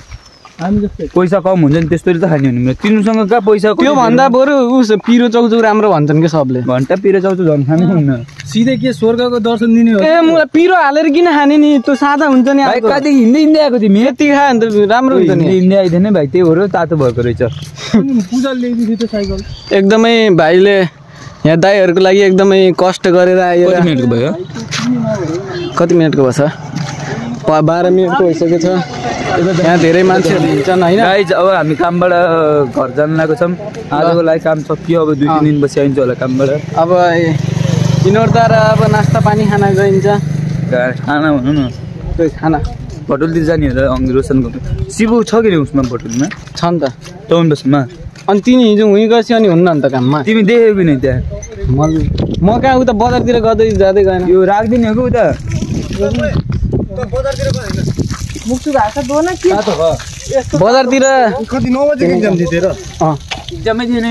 हामी जस्तै पैसा कम हुन्छ नि त्यस्तोले त खाने हो नि तिमीसँग कहाँ पैसा त्यो भन्दा बरु उस पिरो चौचौ राम्रो भन्छन् कि सबले घन्टा पिरो चौचौ झन् खानु हुन्न सिधै के स्वर्गको दर्शन दिने हो ए मलाई पिरो हालेर किन खाने नि त्यो सादा हुन्छ नि भाइ कति हिँड्दै आएको तिमी यति खायो भने त राम्रो हुन्छ नि हिँड्दै आइदिएन भाइ त्यही हो र तातो भएको रहेछ पूजा ल्याइदिएको थियो साइकल एकदमै भाइले यहाँ दाइहरूको लागि एकदमै कष्ट गरेर आएर कति मिनटको भयो कति मिनटको भयो 12 मिनटको भइसकेको छ यहाँ धेरै मान्छेहरू हिँड्छन् होइन गाइज अब हामी कामबाट घर जान लागेको छौँ आजको लागि काम सकियो अब 2-3 दिन पछि आइन्छ होला कामबाट अब यिनीहरूद्वारा अब नास्ता पानी खाना गइन्छ खाना भनौँ न खाना भटुलतिर जाने हो र रोशनको शिव छ कि उसमा भटुलमा छ नि त टाउन बसमा अनि तिनी हिजो हुँ गर्छ अनि हुन्न नि त काममा तिमी देखेको कि नै त्यहाँ म कहाँ उता बजारतिर जाँदै गएन यो राख्दिने हो कि उता बजारतिर कति 9 बजेको एक्जाम थियो तेरो एक्जामै थिएन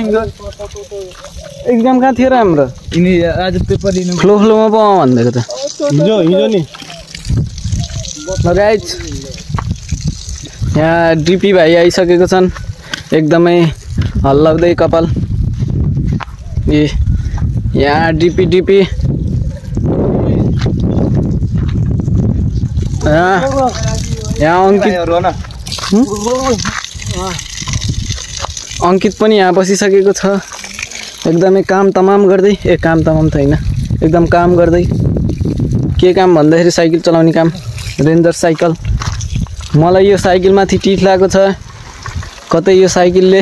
एक्जाम कहाँ थियो र हाम्रो यिनी आज पेपर लिनु फ्लोमा पो भन्दैको त हिजो नि गाइज यहाँ डिपी भाइ आइसकेको छन् एकदमै हल्लाउँदै कपाल ए यहाँ डिपी यहाँ अङ्कित पनि यहाँ बसिसकेको छ एकदमै काम तमाम गर्दै एकदम काम गर्दै के काम भन्दाखेरि साइकल चलाउने काम रेन्जर साइकल मलाई यो साइकलमाथि टिट लागेको छ कतै यो साइकलले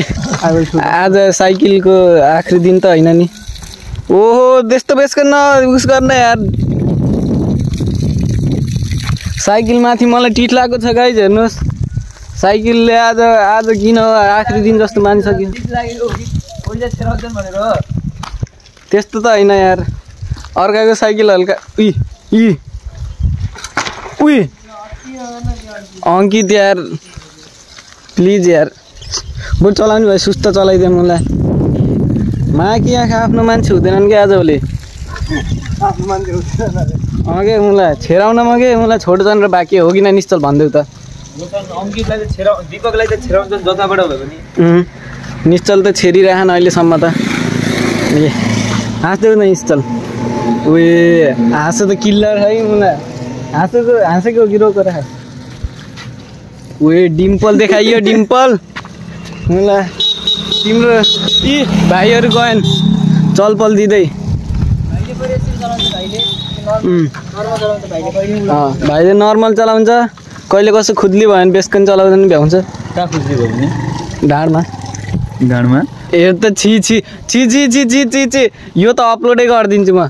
आज साइकलको आखिरी दिन त होइन नि ओहो त्यस्तो बेसको उस गर्न यार साइकलमाथि मलाई टिट लागेको छ गाइज हेर्नुहोस् साइकलले आज किन आखिरी दिन जस्तो मानिसक्यो त्यस्तो त होइन यार अर्काको साइकल हल्का उही अङ्कित यार प्लिज यार बरु चलाउने भाइ सुस्त चलाइदियो मलाई माकी आँखा आफ्नो मान्छे हुँदैनन् क्या आजभोलि के मलाई छेराउनमा के मलाई छोड्छन् र बाँकी हो कि निश्चल भनिदेऊ त अङ्कितलाई त दिपकलाई त छेराउँछ जताबाट भयो भने निश्चल त छेरिरहन् अहिलेसम्म त ए हाँस्देऊ न निश्चल उए हाँसो त किल्लर है मलाई हाँसेको कि रोको राख उए डिम्पल देखाइयो डिम्पल मलाई तिम्रो भाइहरू गएन चलपल दिँदै भाइले नर्मल चलाउँछ कहिले कसो खुद्ली भयो भने बेसकन चलाउँदैन भ्याउँछ कहाँ खुद्ली भयो भने ढाडमा हेर त छि यो त अपलोडै गरिदिन्छु म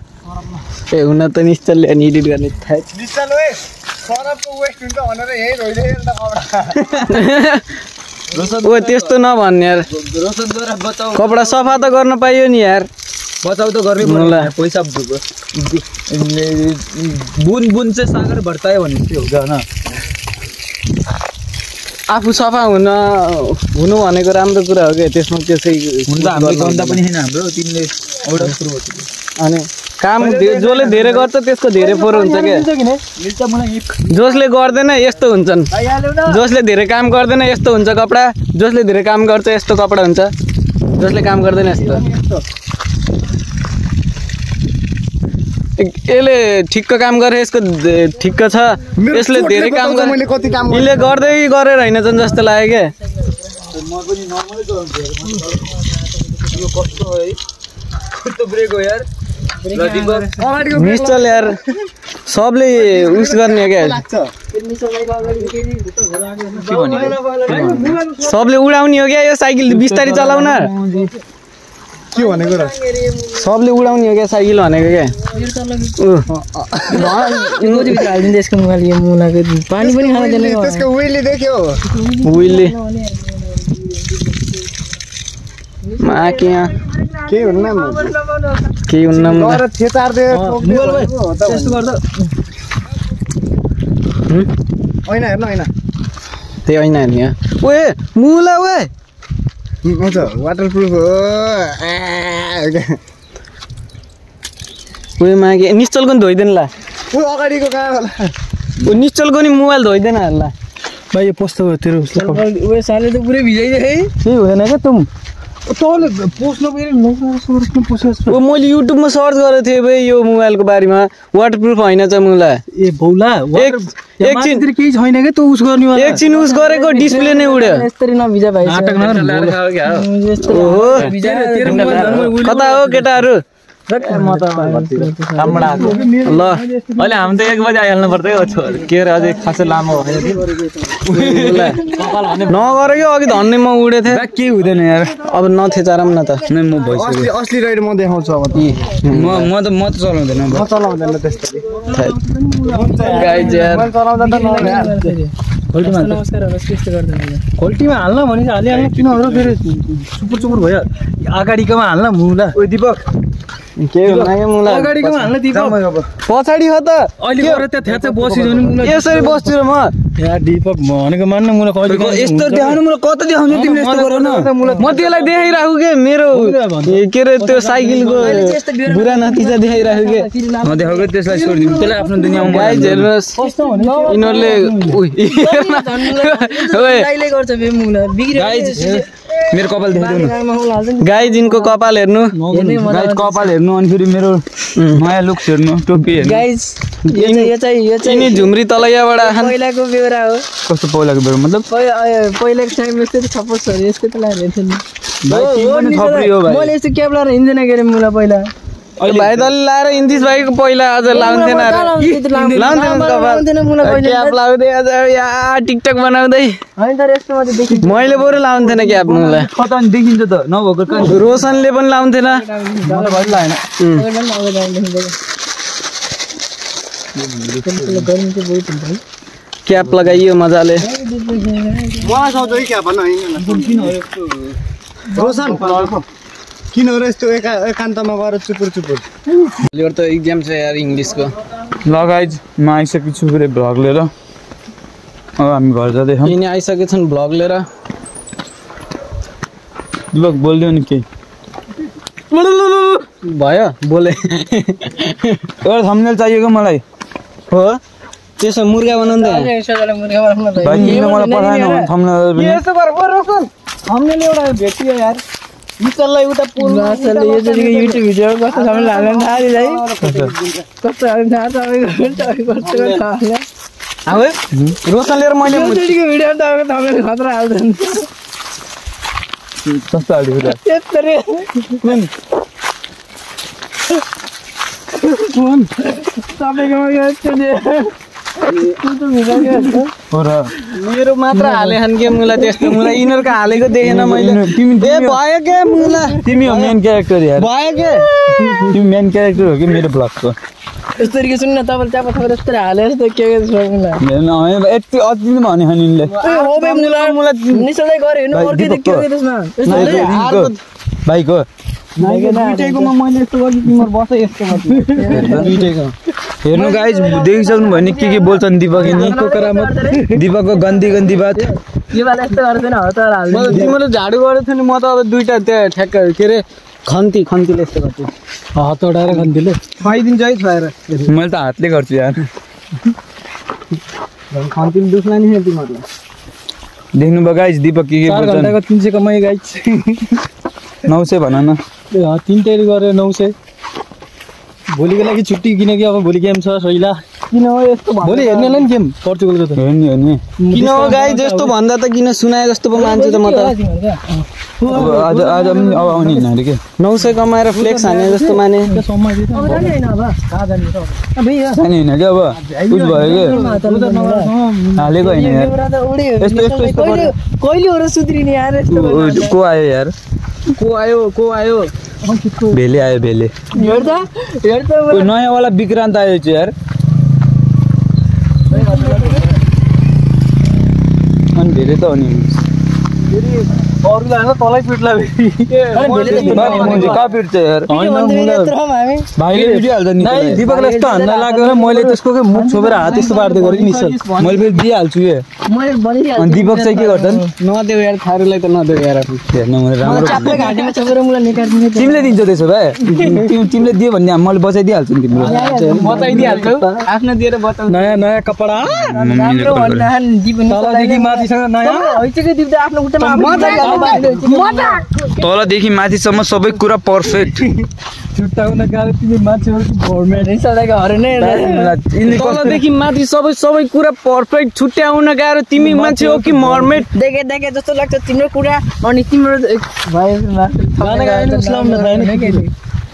ए हुन त निश्चलले अनि एडिट गर्ने थाहा ओ त्यस्तो नभन्ने यार कपडा सफा त गर्न पाइयो नि यार बचाउ त गर्नै पर्यो पैसा बुन चाहिँ सागर भर्तायो भने चाहिँ हुन्छ होइन आफू सफा हुनु भनेको राम्रो कुरा हो क्या त्यसमा त्यसै हुन त हाम्रो गन्दा पनि छैन हाम्रो तिमीले एउटा सुरु हो अनि काम जसले धेरै गर्छ त्यसको धेरै फोरो हुन्छ क्या जसले गर्दैन यस्तो हुन्छन् जसले धेरै काम गर्दैन यस्तो हुन्छ कपडा जसले धेरै काम गर्छ यस्तो कपडा हुन्छ जसले काम गर्दैन यस्तो यसले ठिक्क काम गरे यसको ठिक्क छ यसले धेरै काम गरे यसले गर्दै गरेर हैनछन् जस्तो लाग्यो क्या निश्चल यार सबले उस गर्ने क्या सबले उडाउने हो क्या यो साइकल बिस्तारै चलाउन के भनेको र सबले उडाउने हो क्या साइकल भनेको क्या पानी पनि खान दिने त्यसको विलले देख्यो विलले माकी यहाँ के हुन्न थेचार दे त्यस्तो गर्दा होइन हेर्न होइन त्यही होइन हेर्ने ओए मुला ओए वाटरप्रुफ हो ओए मागी निश्चलको नि धोइदेन ला ऊ अगाडिको कहाँ होला ओ निश्चलको नि मोबाइल धोइदेन होला भाइ यो पोस्ट तेरो उसले ओए साले त पुरै भिजाइदिए है के हुँदैन क्या तुम तँले पोस्ट नगरी ओ मैले युट्युबमा सर्च गरेको थिएँ भाइ यो मोबाइलको बारेमा वाटरप्रुफ होइन चाहिँ मुला ए बौला एकछिन केही छैन क्या त उस गर्ने एकछिन उस गरेको डिस्प्ले नै उड्यो यस्तरी नभिजा भाइ ओहो कता हो केटाहरू ल अहिले हामी त 1 बजे आइहाल्नु पर्छ के अरे अझै खासै लामो नगर कि अघि धन्ने म उडे थिएँ केही हुँदैन यार अब नथेचारम न त नै म भइसक्यो असली राइड म देखाउँछु अब म त चलाउँदैन म चलाउँदैन त्यसरी गाइज यार क्वालिटीमा हाल्न भने हालिहाल्नु किनहरू फेरि सुपुर भयो अगाडिकोमा हाल्न मुला ओ दीपक के हुन्न मुला अगाडिकोमा हाल्न दीपक पछाडि हो त अहिले गएर त्यहाँ थ्याच बसिदियो भने मुला यसरी बस्छु र म यार दीपक भनेको मान्न मुला कहिले यस्तो देखाउनु मलाई कता देखाउँछ तिमीले यस्तो गर न म त्यसलाई देखाइराखु के मेरो के रे त्यो साइकलको बुरा नतिजा देखाइराखु के म देखाउँ त्यसलाई छोडिदिनु त्यसलाई आफ्नो दुनियाँमा गाइज हेर्नुहोस् यिनीहरूले गर्छ बे मुला बिग्रियो मेरो कपाल देखाइदिनु गाइज यिनको कपाल हेर्नु गाइज कपाल हेर्नु अनि फेरि मेरो नयाँ लुक्स हेर्नु टोपी हेर्नु गाइज यो चाहिँ यिनी झुम्री तलैयाबाट पहिलाको बेहोरा हो कस्तो पहिलाको बेला मतलब पहिलाको टाइम यस्तै त छप्पसहरू यस्तै त लाग्दैन थियो भाइ तिमी पनि थप्री हो भाइ मैले यस्तो क्याब लाएर हिँड्दैन के अरे मुला पहिला भाइ दलले लाएर इन्दिस भाइको पहिला अझ लाउँथेन क्याप लाउँदै अझ यहाँ टिकटक बनाउँदै मैले बरु लाउँथेन क्याप मलाई कता नि देखिन्छ त नभएको रोशनले पनि लाउँथेन मलाई भरि लागेन क्याप लगाइयो मजाले मलाई सोच्दै क्या भन्न हैन रोशन किन हो र यस्तो एकान्तमा गएर चुपुर भोलिबाट त एक्जाम छ यार इङ्ग्लिसको ल गाइज म आइसकेको छु फेरि भ्लग लिएर अब हामी घर जाँदैछौँ यिनी आइसकेछन् भ्लग लिएर दिपक बोलिदियो नि केही भयो बोले एउटा थम्बनेल चाहिएको मलाई हो त्यसो मुर्गा बनाउनु त भाइ किन मलाई पठाएन भने थम्बनेल पनि यसो गर रोशन हामीले एउटा भेटियो यार निचललाई उता पुल्नु असलले यो चाहिँ युट्युब भिडियो कस्तो छ भने हाल्न थाहा है कस्तो हाल्न थाहा छ अब रोशन लिएर मैले युट्युबको भिडियो तपाईँको थम्बनेल खतरा हाल्दैन कस्तो हाल्यो त्यत्तरी तपाईँकोमा हो र मेरो मात्र हाले खान के मुला त्यस्तो मुला यिनीहरूको हालेको देखेन मैले ए भयो के मुला तिमी हो मेन क्यारेक्टर यार भयो के तिमी मेन क्यारेक्टर हो कि मेरो ब्लगको यस्तरी के सुन्न तपाईँले चापा थपेर यस्तरी हाले जस्तो के यति अति नै भन्यो यिनले निसल्दै गऱ्यो हेर्नु अर्कै त के हो त्यसमा भाइको दुईटैकोमा मैले यस्तो गर्छु तिम्रो बस यस्तो दुईटैको हेर्नु गाइज देखिसक्नु भयो नि के बोल्छन् दिपक दिपकको गन्दी बात योपालि यस्तो गर्दैन हो त तिमीले झाडु गरेको थियो नि म त अब दुईटा त्यहाँ ठ्याक्क के अरे खन्तीले यस्तो गर्छु हात अडाएर खन्तीले खुवाइदिन्छ है खुवाएर मैले त हातले गर्छु यार खन्तीले दुख्ला नि तिमीहरूलाई देख्नुभयो गाइज दिपक के 4 बोल्छन् घण्टाको 300 कमाइ गाइज 900 भन न 3 तयारी गरेर 900 भोलिको लागि छुट्टी किनकि अब भोलि गेम छ सैला किन हो यस्तो भोलि हेर्नेलाई नि गेम पोर्चुगलको त हेर्ने किन हो गाई जस्तो भन्दा त किन सुनाए जस्तो पो मान्छे त म त आज पनि अब आउने होइन अरे के 900 कमाएर फ्लेक्स हाने जस्तो माने जाने होइन क्या अब उस भयो कि हालेको होइन यार यस्तो कहिले हो र सुध्रिने यार यस्तो को आयो यार को आयो भेले आयो भेले हेर्दा नयाँवाला विक्रान्त आयो चाहिँ यार अनि भेले त हो नि अरूलाई तलै पिट्ला कहाँ पिट्छ यार भाइले भिडियो हाल्छ नि दिपकलाई यस्तो हान्न लाग्यो र मैले त्यसको मुख छोपेर हात यस्तो पार्दै गरेँ नि सर मैले फेरि दिइहाल्छु के अनि दिपक चाहिँ के गर्छन् नदेऊ यार थारूलाई त नदेऊ यार हेर्न मैले राम्रो घाँटीमा छोपेर मुला निकाल्दिने तिमीले दिन्छ त्यसो भए तिमीले दियो भने मैले बचाइदिइहाल्छु नि तिमीले बताइदिहाल्छौ आफ्नो दिएर बताउ नयाँ कपडा राम्रो भन्दा तलदेखि माथिसँग नयाँ हैचकै दिप्दा आफ्नो खुट्टामा तलदेखि माथिसम्म सबै कुरा पर्फेक्ट छुट्टाउन गाह्रो तिमी मान्छे हो कि भर्मेट सदाको हरे नै तलदेखि माथि सबै कुरा पर्फेक्ट छुट्याउन गाह्रो तिमी मान्छे हो कि मर्मेट देखे जस्तो लाग्छ तिम्रो कुरा अनि तिम्रो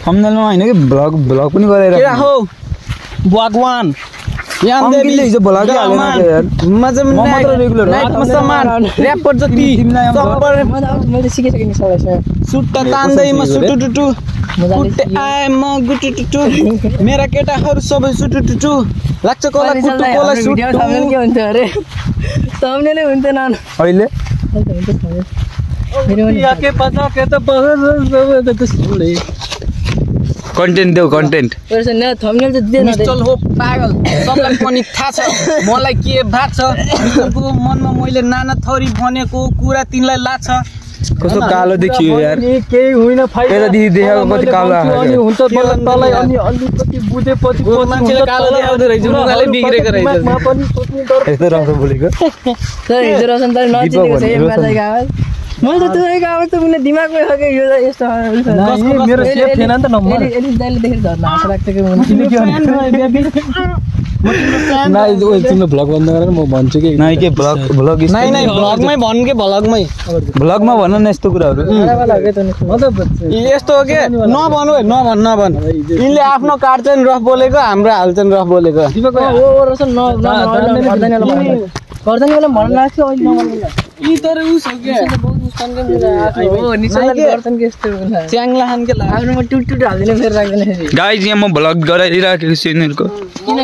थम्बनेलमा होइन कि भ्लग पनि गरेर हो भगवान अङ्किलले हिजो भ्लग हालेन यार रेगुलर ऱ्यापर जति मैले सिकेँ नि सबै सुट्टा तान्दैमा सुटुटुटु कुट्टे आए म गुटुटुटु मेरा केटाहरू सबै सुटुटुटु लाग्छ कोला कुट्टु कोला सुट के हुन्थ्यो अरे थम्बनेलै हुन्थेन अहिले के पता के त कन्टेन्ट देऊ कन्टेन्ट थम्बनेल त दिएन निश्चल हो पागल सबलाई पनि थाहा छ मलाई के भाग छ निश्चलको मनमा मैले नाना थरी भनेको कुरा तिमीलाई लाग्छ कस्तो कालो देखियो यार केही होइन यतादेखि देखाएको कति कालो आएको हुन्छ तँलाई अनि अलिकति बुझेपछि मान्छेले कालो देखाउँदो रहेछ मुगाले बिग्रेको रहेछ यस्तो राम्रो बोलेको तर हिजो रोशन त नजिकेको छ एक बाजाको आवाज मैले त तुरैको आवाज त उनले दिमागमै खके यो यस्तो मेरो सेफ थिएन नि त नम्बर एलिस दाइले देखेर झर्न आशा लाग्छ कि तिम्रो भ्लग बन्द गरेर म भन्छु कि नाइ के भ्लग नाइ भ्लगमै भन्नु के भ्लगमै भ्लगमा भन न यस्तो कुराहरू यस्तो हो के नभन यिनले आफ्नो काट्छन् रफ बोलेको हाम्रो हाल्छन् रफ बोलेको गर्दैन बेला भन्न लाग्छ अहिले नभन्नु यी तर उस हो के च्याङ्ला खान के आफ्नोमा टुट हाल्दिन फेरि राख्दैन फेरि गाइज यहाँ म भ्लग गराइराखेको छु यिनीहरूको किन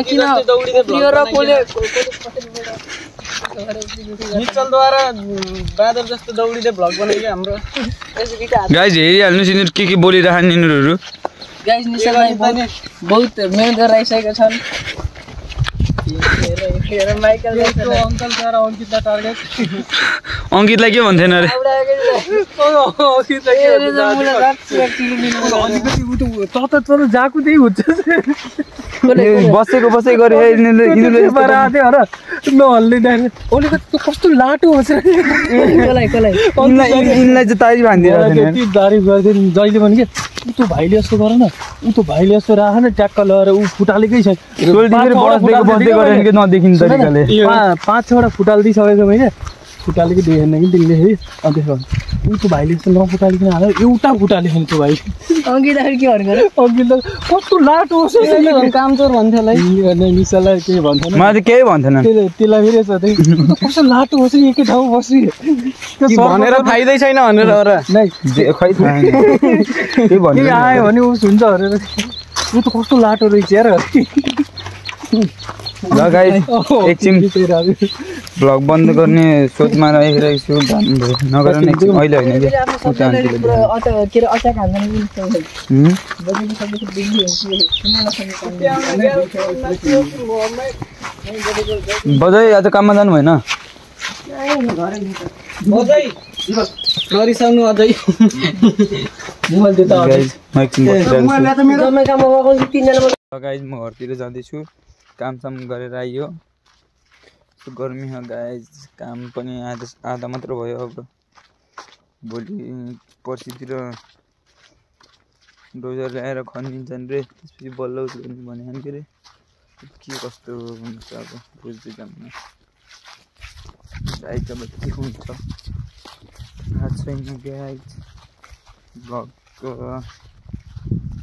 निश्चलद्वारा बाँदर जस्तो दौडिँदै भ्लग बनाइयो हाम्रो गाइज हेरिहाल्नुहोस् यिनीहरू के बोलिरहन् यिनीहरू गाइस निशालाई बहुत मेहनत गरेर आइसकेका छन् माइकल अङ्कलद्वारा अङ्कितलाई टार्गेट अङ्कितलाई के भन्थेन अरे जाको त्यही हुन्छ बसेको गरे नहल्ने डाइरेक्ट अलिकति कस्तो लाटो हुन्छ कसलाई यिनलाई चाहिँ तारिफ हान्दिरहेको तारिफ गर्थ्यो नि जहिले पनि के ऊ त भाइले यस्तो गर न ऊ त भाइले यस्तो राख न ट्याक्क लगाएर ऊ फुटालेकै छ बस्दै गरेन कि नदेखिने तरिकाले 5-6वटा फुटाल दिइसकेको होइन फुटालेकै देखेन कि तिमीले फेरि अन्त त्यसो ऊ त भाइले यस्तो नफुटालिकन हाल एउटा फुटालेको त्यो भाइ अङ्कितलाई के भन्नु अघि त कस्तो लाटो कामचोर भन्थ्यो निशालाई केही भन्थेन मलाई चाहिँ केही भन्थेन त्यसलाई फेरि यस्तो कस्तो लाटो होस् एकै ठाउँ बसी भनेर फाइदै छैन भनेर नै खै के आयो भने उस हुन्छ भनेर ऊ त कस्तो लाटो रहेछ यार ल गाइस एकछिन भ्लग बन्द गर्ने सोचमा राखिरहेको छु नगर एकछिन अहिले होइन बजाइ आज काममा जानु भएन गरिसक्नु अझै गाइज म घरतिर जाँदैछु कामसाम गरेर आइयो गर्मी हो गाइज काम पनि आधा मात्र भयो अब भोलि पर्सितिर डोजर ल्याएर खनिदिन्छन् रे त्यसपछि बल्ल गर्ने भने के अरे के कस्तो हुन्छ अब बुझ्दै जान्न गाइज अब के हुन्छ थाहा छैन गाइज भ्लगको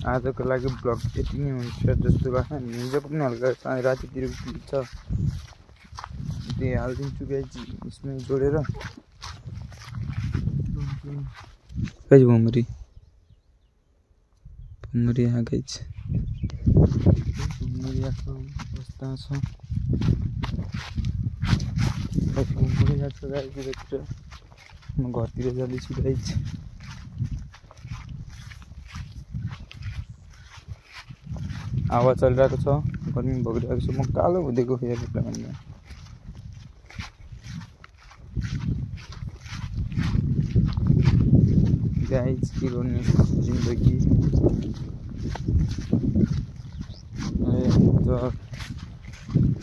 आजको लागि भ्लग यति नै हुन्छ जस्तो लाग्छ हिजो पनि हल्का रातितिर छ त्यही हालिदिन्छु गाइज यसमै जोडेर गाइज भुमरी आएको गाइज भुमरी आएको अवस्था छ भुमरी आएको गाइज म घरतिर जाँदैछु गाइज हावा चलिरहेको छ गर्मी भइरहेको छ म कालो हुँदैको फेरि गाइज के गर्ने जिन्दगी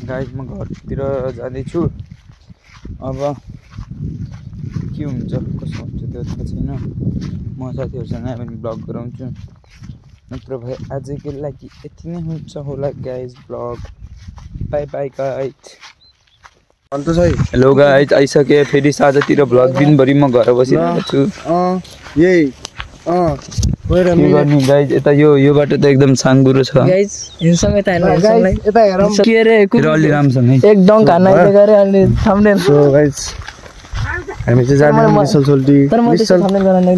गाइज म घरतिर जाँदैछु अब के हुन्छ कसो हुन्छ त्यो थाहा छैन म साथीहरूसँग आयो भने भ्लग गराउँछु नत्र भए आजको लागि यति नै हुन्छ होला guys vlog by by guys अन्त छ हेलो गाइज आइसके फेरि साँझतिर भ्लग दिनभरि म घर बसिरहेको छु यही के गर्ने गाइज यता यो बाटो त एकदम साङ्गुरो छ गाइस हिँड्सँग त यता हेरौँ के अरे अलि राम्रोसँगै एक डङ्क हान्न गरे अनि थम्बनेल सो गाइस हामी चाहिँ जाने निश्चल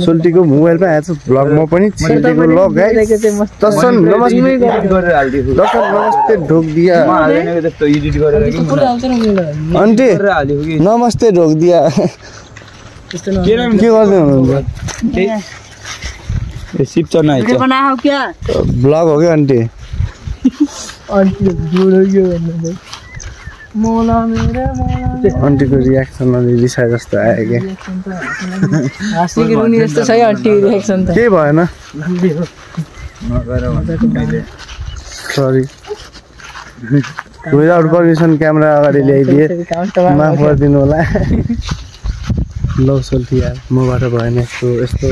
सोल्टीको मोबाइलमा आएको छ भ्लगमा पनि छिटेको ल गाइस दर्शन नमस्ते ढोकदिया आन्टी नमस्ते ढोकदिया के गर्दै हुनुहुन्छ सिप चढ्न आइछ भ्लग हो क्या आन्टी आन्टीको रियाक्सन अलि रिसाए जस्तो आयो क्या केही भएन सरी विदाउट पर्मिसन क्यामेरा अगाडि ल्याइदिए माफ गरिदिनु होला लौ सोल्टी यार मबाट भएन यस्तो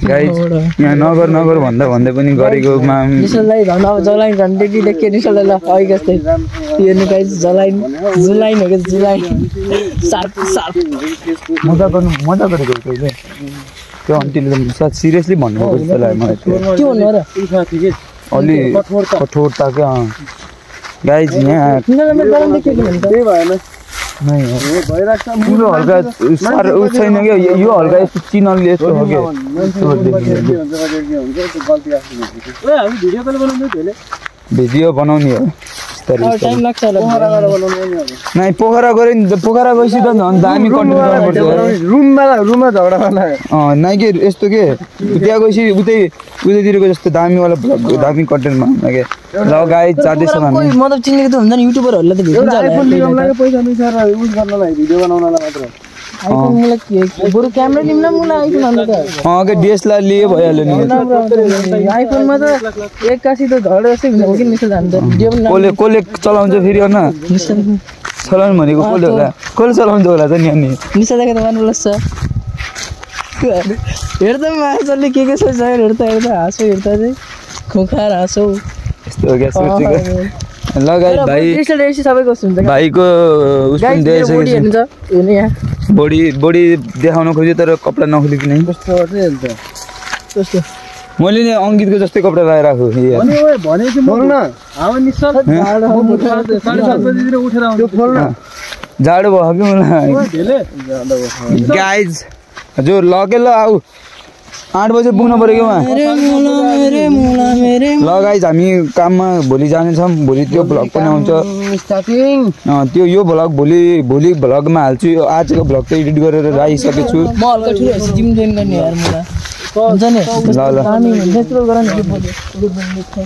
गाइज यहाँ नगर भन्दै पनि गरेकोमा मजा गरेको कहिले त्यो आन्टीले सायद सिरियसली भन्नुभएको जस्तो लाग्यो मलाई अलि कठोरता क्या गाइज यहाँ ठुलो हल्का साह्रो उस छैन क्या यो हल्का यस्तो चिनलले यस्तो हो क्या भिडियो बनाउने हो बिस्तारै टाइम लाग्छ होला नै पोखरा गयो नि पोखरा गएपछि त झन् दामी कन्टेन्ट गर्नुपर्छ रुममा झगडा वाला नै के यस्तो के त्यहाँ गएपछि उतैतिरको जस्तो दामीवाला भ्लग दामी कन्टेन्टमा के ल गाइस जाँदैछ हामी मतलब चिनेको त हुन्छ नि युट्युबरहरूलाई त भेटिन्छ आइफोन लिनलाई पैसा अनुसार युज गर्नलाई भिडियो बनाउनलाई मात्र आइफोन मलाई के बरु क्यामेरा लिम्न मलाई आइफोन अन्त के DSLR लिए भइहाल्यो नि आइफोनमा त एक्कासी त झगडा जस्तै हुन्छ कि निस्कल जान्छ भिडियो पनि कसले चलाउँछ फेरि होइन चलाउनु भनेको कसले होला कसले चलाउँछ होला त नि अनि निसा देखेर त वान प्लस छ हेर्दा मान्छेले के सोच्छ हेर्दा हाँसो हेर्दा चाहिँ खुखार हाँसो यस्तो हो क्या सोचेको ल गाइस भाइ सबैको हुन्छ भाइको उसको बडी देखाउन खोज्यो तर कपडा नखोलिकन मैले नि अङ्कितको जस्तै कपडा लगाएर आएको जाडो भयो कि मलाई गाइज हजुर लगे ल आऊ 8 बजे पुग्नु पर्यो कि उहाँ ल गाइज हामी काममा भोलि जानेछौँ भोलि त्यो भ्लग पनि आउँछ त्यो यो भ्लग भोलि भ्लगमा हाल्छु आजको भ्लग त एडिट गरेर राखिसकेको छु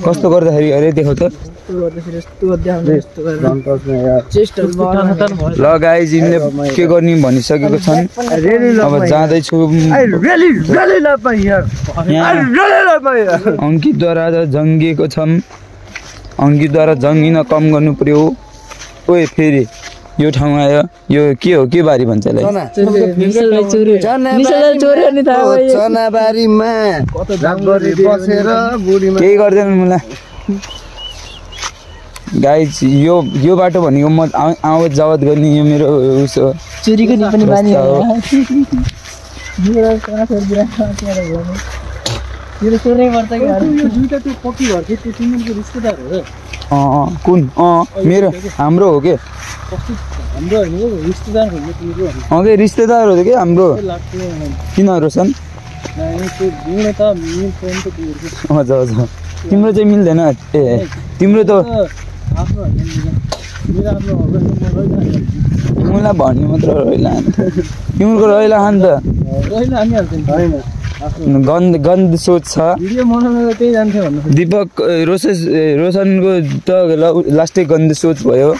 कस्तो गर्दाखेरि अरे देखाउ त ल गाइज यिनले के गर्ने भनिसकेको छन् अब जाँदैछु अङ्कितद्वारा जङ्गिएको छन् अङ्कितद्वारा जङ्गिन कम गर्नु पर्यो ओए फेरि यो ठाउँ आयो यो के हो के बारी भन्छ यसलाई केही गर्दैन मलाई गाइज यो बाटो भनेको म आवत जावत गर्ने यो मेरो उस हो चोरीको नि पनि बानी हो कुन मेरो हाम्रो हो के के रिश्तेदार हो के हाम्रो किनहरू छन् हजुर हजुर तिम्रो चाहिँ मिल्दैन ए तिम्रो त तिमीलाई भन्ने मात्र रहिला तिम्रो रहिला खान त गन्ध सोच छ दीपक रोशनको त लास्टै गन्ध सोच भयो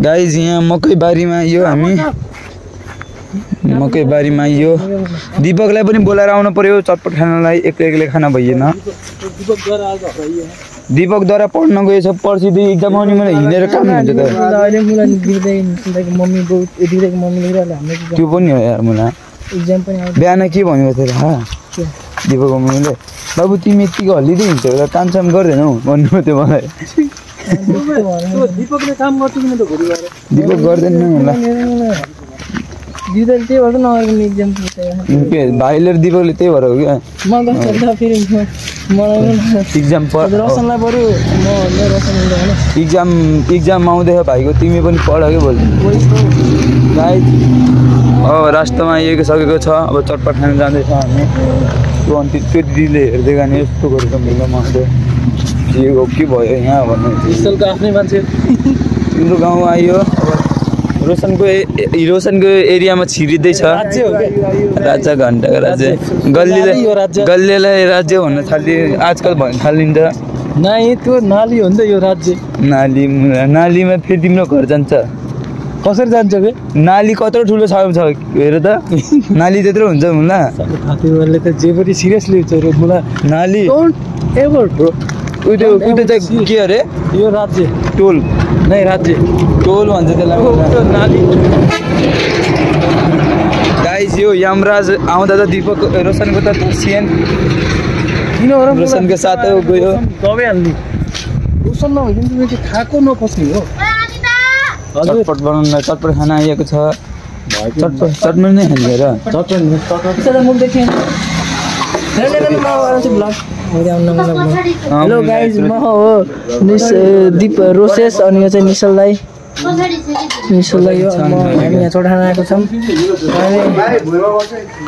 गाइज यहाँ मकै बारीमा यो हामी मकै बारीमा यो दीपकलाई पनि बोलाएर आउनु पर्यो चटपट खानलाई एक्लै खाना भइएन दीपकद्वारा पढ्न गएछ पर्सिदेखि एक्जाम आउने मलाई हिँडेर काम हुन्छ त त्यो पनि हो यार मलाई बिहान के भनेको थियो र दीपक मम्मीले बाबु तिमी यतिको हल्लिँदै हिँड्छौ र कामसाम गर्दैनौ भन्नु थियो मलाई दीपक गर्दैन होला भाइले दीपकले त्यही भएर हो क्या इक्जाम आउँदैछ भाइको तिमी पनि पढ के बोल्नु अब रास्तामा आइसकेको छ अब चटपट खान जाँदैछ हामी त्यो दिदीले हेर्दै जाने यस्तो गरेको मिल्न मान्छे के हो के भयो यहाँ भन्ने आफ्नै मान्छे तिम्रो गाउँ आइयो अब रोशनको एरियामा छिरिँदैछ राजा घन्टाको राज्य गल्लीलाई राज्य भन्न थाल्यो आजकल भन्न थालिन्छ नाइ त्यो नाली हो नि त यो राज्य नालीमा फेरि तिम्रो घर जान्छ कसरी जान्छ बे नाली कत्रो ठुलो छ हेर त नाली त्यत्रो हुन्छ मुला साथीहरूले त जे पनि सिरियसली हुन्छ रे मुला नाली एभर ब्रो उयो चाहिँ के अरे यो राज्य टोल नै राज्य टोल भन्छ त्यसलाई नाली गाइस यो यमराज आउँदा त दीपक रोशनको त तर्सिएन किन हो र रोशनको साथ गयो दबाई हाल्ने रोशन नभइदिनु तिमी चाहिँ खाएको नपस्ने हो चटपट बनाउनलाई चटपट खाना आइएको छ चटपट नै खाने र हेलो गाइज म हो दीप रोसेस अनि यो चाहिँ निशललाई यो हामी यहाँ चोट खान आएको छौँ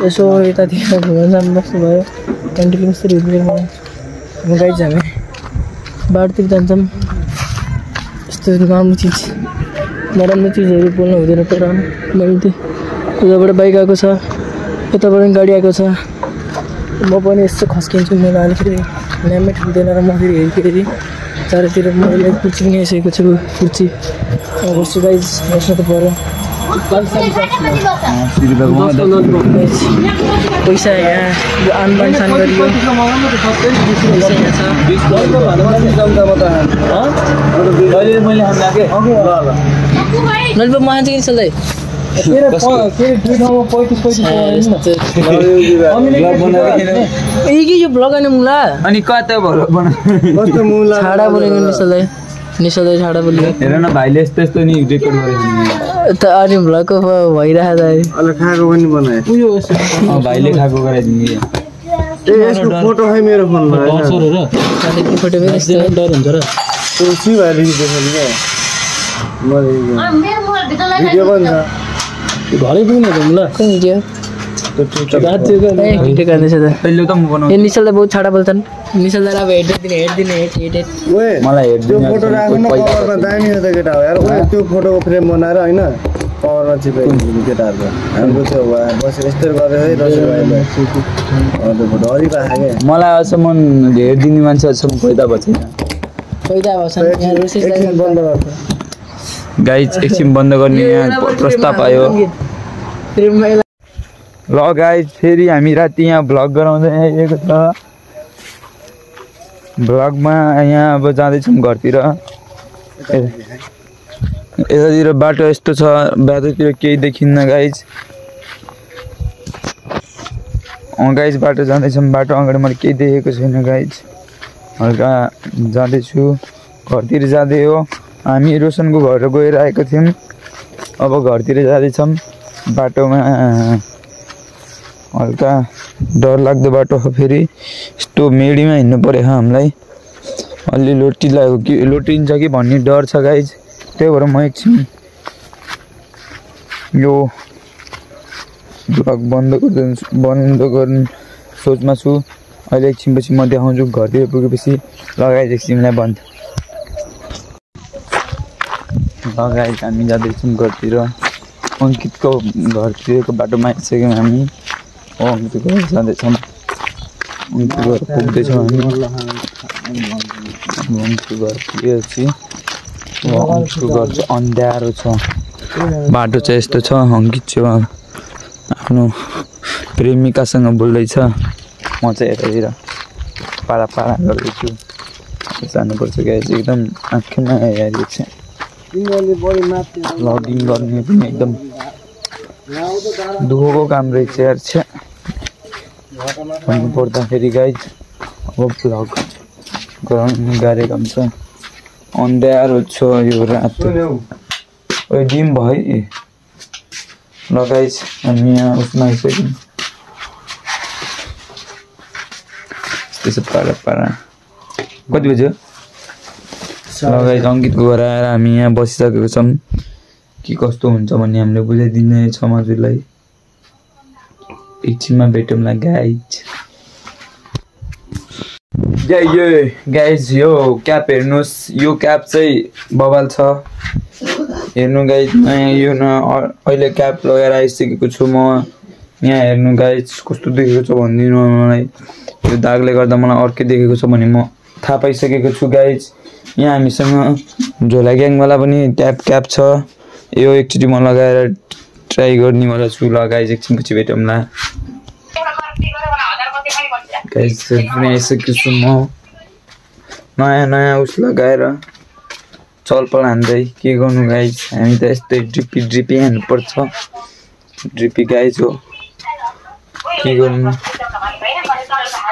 यसो यतातिर घुम्न जानु बस्नु भयो क्यान्टिन कसरी गाइज हामी बाटोतिर जान्छौँ यस्तो नराम्रो चिज नराम्रो चिजहरू बोल्नु हुँदैन तर मैले उताबाट बाइक आएको छ यताबाट गाडी आएको छ म पनि यस्तो खस्किन्छु मलाई अलिकति ल्याम्मै ठुल्दैन र म फेरि हेरिखेरि चारैतिर मैले कुर्ची पनि आइसकेको छु कुर्ची बस्छु गाइज बस्नु त पऱ्यो पैसा यहाँ आनबान खान गरियो नलबा म आउँछु कि सल्लाह यो ब्लग होइन मुला अनि कता भयो छाडा बोलेको निसधैँ छाडा बोलेको हेर न भाइले यस्तो यस्तो नि रेकर्ड गरेको त अनि ब्लगको भइरहेको भाइले खाएको गराइदिने फोटो है मेरो फोनमा फोटो पनि यस्तो डर हुन्छ र घरै पुग्नु त मुला कुन भिडियो भिडियो गर्दैछ त पहिलो त म बनाउँछु ए निशललाई बहुत छाडा बोल्छन् निशललाई अब हेड मलाई हेर्दिनु फोटो राख्नु कभरमा दामी हो त केटा हो यार त्यो फोटोको फ्रेम बनाएर होइन कभरमा चिपाइदिनु केटाहरूको हाम्रो त्यो बसेर यस्तो गरेर है दसैँ भाइले त्यो फोटो अलिक राखे क्या मलाई अहिलेसम्म हेरिदिने मान्छे अहिलेसम्म पैदा भएको छैन पैदा भएछन् यहाँ रोसेसलाई बन्द गर्छ गाइज एकछिन बन्द गर्ने यहाँ प्रस्ताव आयो ल गाइज फेरि हामी राति यहाँ भ्लग गराउँदै आइएको छ भ्लगमा यहाँ अब जाँदैछौँ घरतिर यतातिर बाटो यस्तो छ बाटोतिर केही देखिन्न गाइज गाइज बाटो जाँदैछौँ बाटो अगाडि मैले केही देखेको छैन गाइज हल्का जाँदैछु घरतिर जाँदै हो हामी रोशनको घर गएर आएको थियौँ अब घरतिर जाँदैछौँ बाटोमा हल्का डर लाग्दो बाटो हो फेरि यस्तो मेडीमा हिँड्नु पऱ्यो हामीलाई अलि लोटिन्छ कि भन्ने डर छ गाइज त्यही भएर म एकछिन यो ब्लग बन्द गर्नु सोचमा छु अहिले एकछिनपछि म देखाउँछु घरतिर पुगेपछि लगाइदिएको एकछिनलाई बन्द लगाइ हामी जाँदैछौँ घरतिर अङ्कितको घरतिरको बाटोमा आइसक्यौँ हामी अङ्कितको घर जाँदैछौँ अङ्कितको घर पुग्दैछौँ हामी अङ्कितको घर पुगेपछि अङ्कितको घर चाहिँ अन्ध्यारो छ बाटो चाहिँ यस्तो छ अङ्कित चाहिँ आफ्नो प्रेमिकासँग बोल्दैछ म चाहिँ यतातिर पारा गर्दैछु जानुपर्छ गाइस एकदम आँखामा आइरहेको छ भ्लगिङ गर्ने पनि एकदम दुःखको काम रहेछ यार छ भन्नु पर्दाखेरि गाइज अब भ्लग गराउनु गाह्रो काम छ अन्ध्यारो छ यो रात डिम भयो ल गाइज हामी यहाँ उसमा आइसक्यौँ त्यसो पारा कति बज्यो ल गाइज अङ्कितको घर आएर हामी यहाँ बसिसकेको छौँ के कस्तो हुन्छ भन्ने हामीले बुझाइदिने छ हजुरलाई एकछिनमा भेटौँला गाइज यो गाइज यो क्याप हेर्नुहोस् यो क्याप चाहिँ बवाल छ हेर्नु गाइज नयाँ यो अहिले क्याप लगाएर आइसकेको छु म यहाँ हेर्नु गाइज कस्तो देखेको छ भनिदिनु मलाई यो दागले गर्दा मलाई अर्कै देखेको छ भने म थाहा पाइसकेको छु गाइज यहाँ हामीसँग झोला ग्याङवाला पनि क्याप छ यो एकचोटि म लगाएर ट्राई गर्नेवाला छु ल गाइज एकछिनपछि भेटौँला गाइज पनि आइसकेको छु म नयाँ उस लगाएर चलपल हान्दै के गर्नु गाइज हामी त यस्तै ड्रिपी हान्नुपर्छ ड्रिपी गाइज हो के गर्नु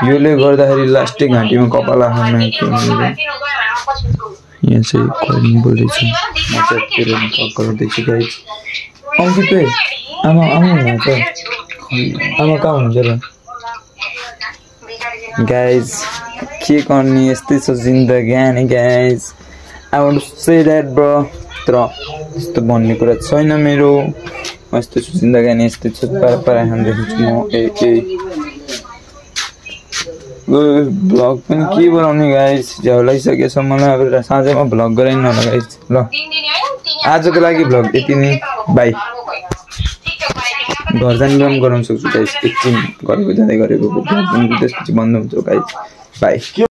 योले गर्दाखेरि लास्टै घाँटीमा कपाला खान यहाँ चाहिँ कहिलेँ बोल्दैछु म चाहिँ गर्दैछु गाइज अङ्कित आमा हुनुहुन्छ आमा कहाँ हुनुहुन्छ र गाइज के गर्ने यस्तै छ जिन्दगी guys I want to say that bro तर यस्तो भन्ने कुरा छैन मेरो यस्तो छु जिन्दगी यस्तै छु पारा खाँदैछु म भ्लग पनि के बनाउने गाइस झ्याउ लागिसकेछ मलाई अब साँझमा भ्लग गराइन होला गाइस ल आजको लागि भ्लग यति नै बाई घर जाने काम गराउन सक्छु गाइस एकछिन गरेको जाँदै गरेको त्यसपछि बन्द हुन्छ गाइस बाई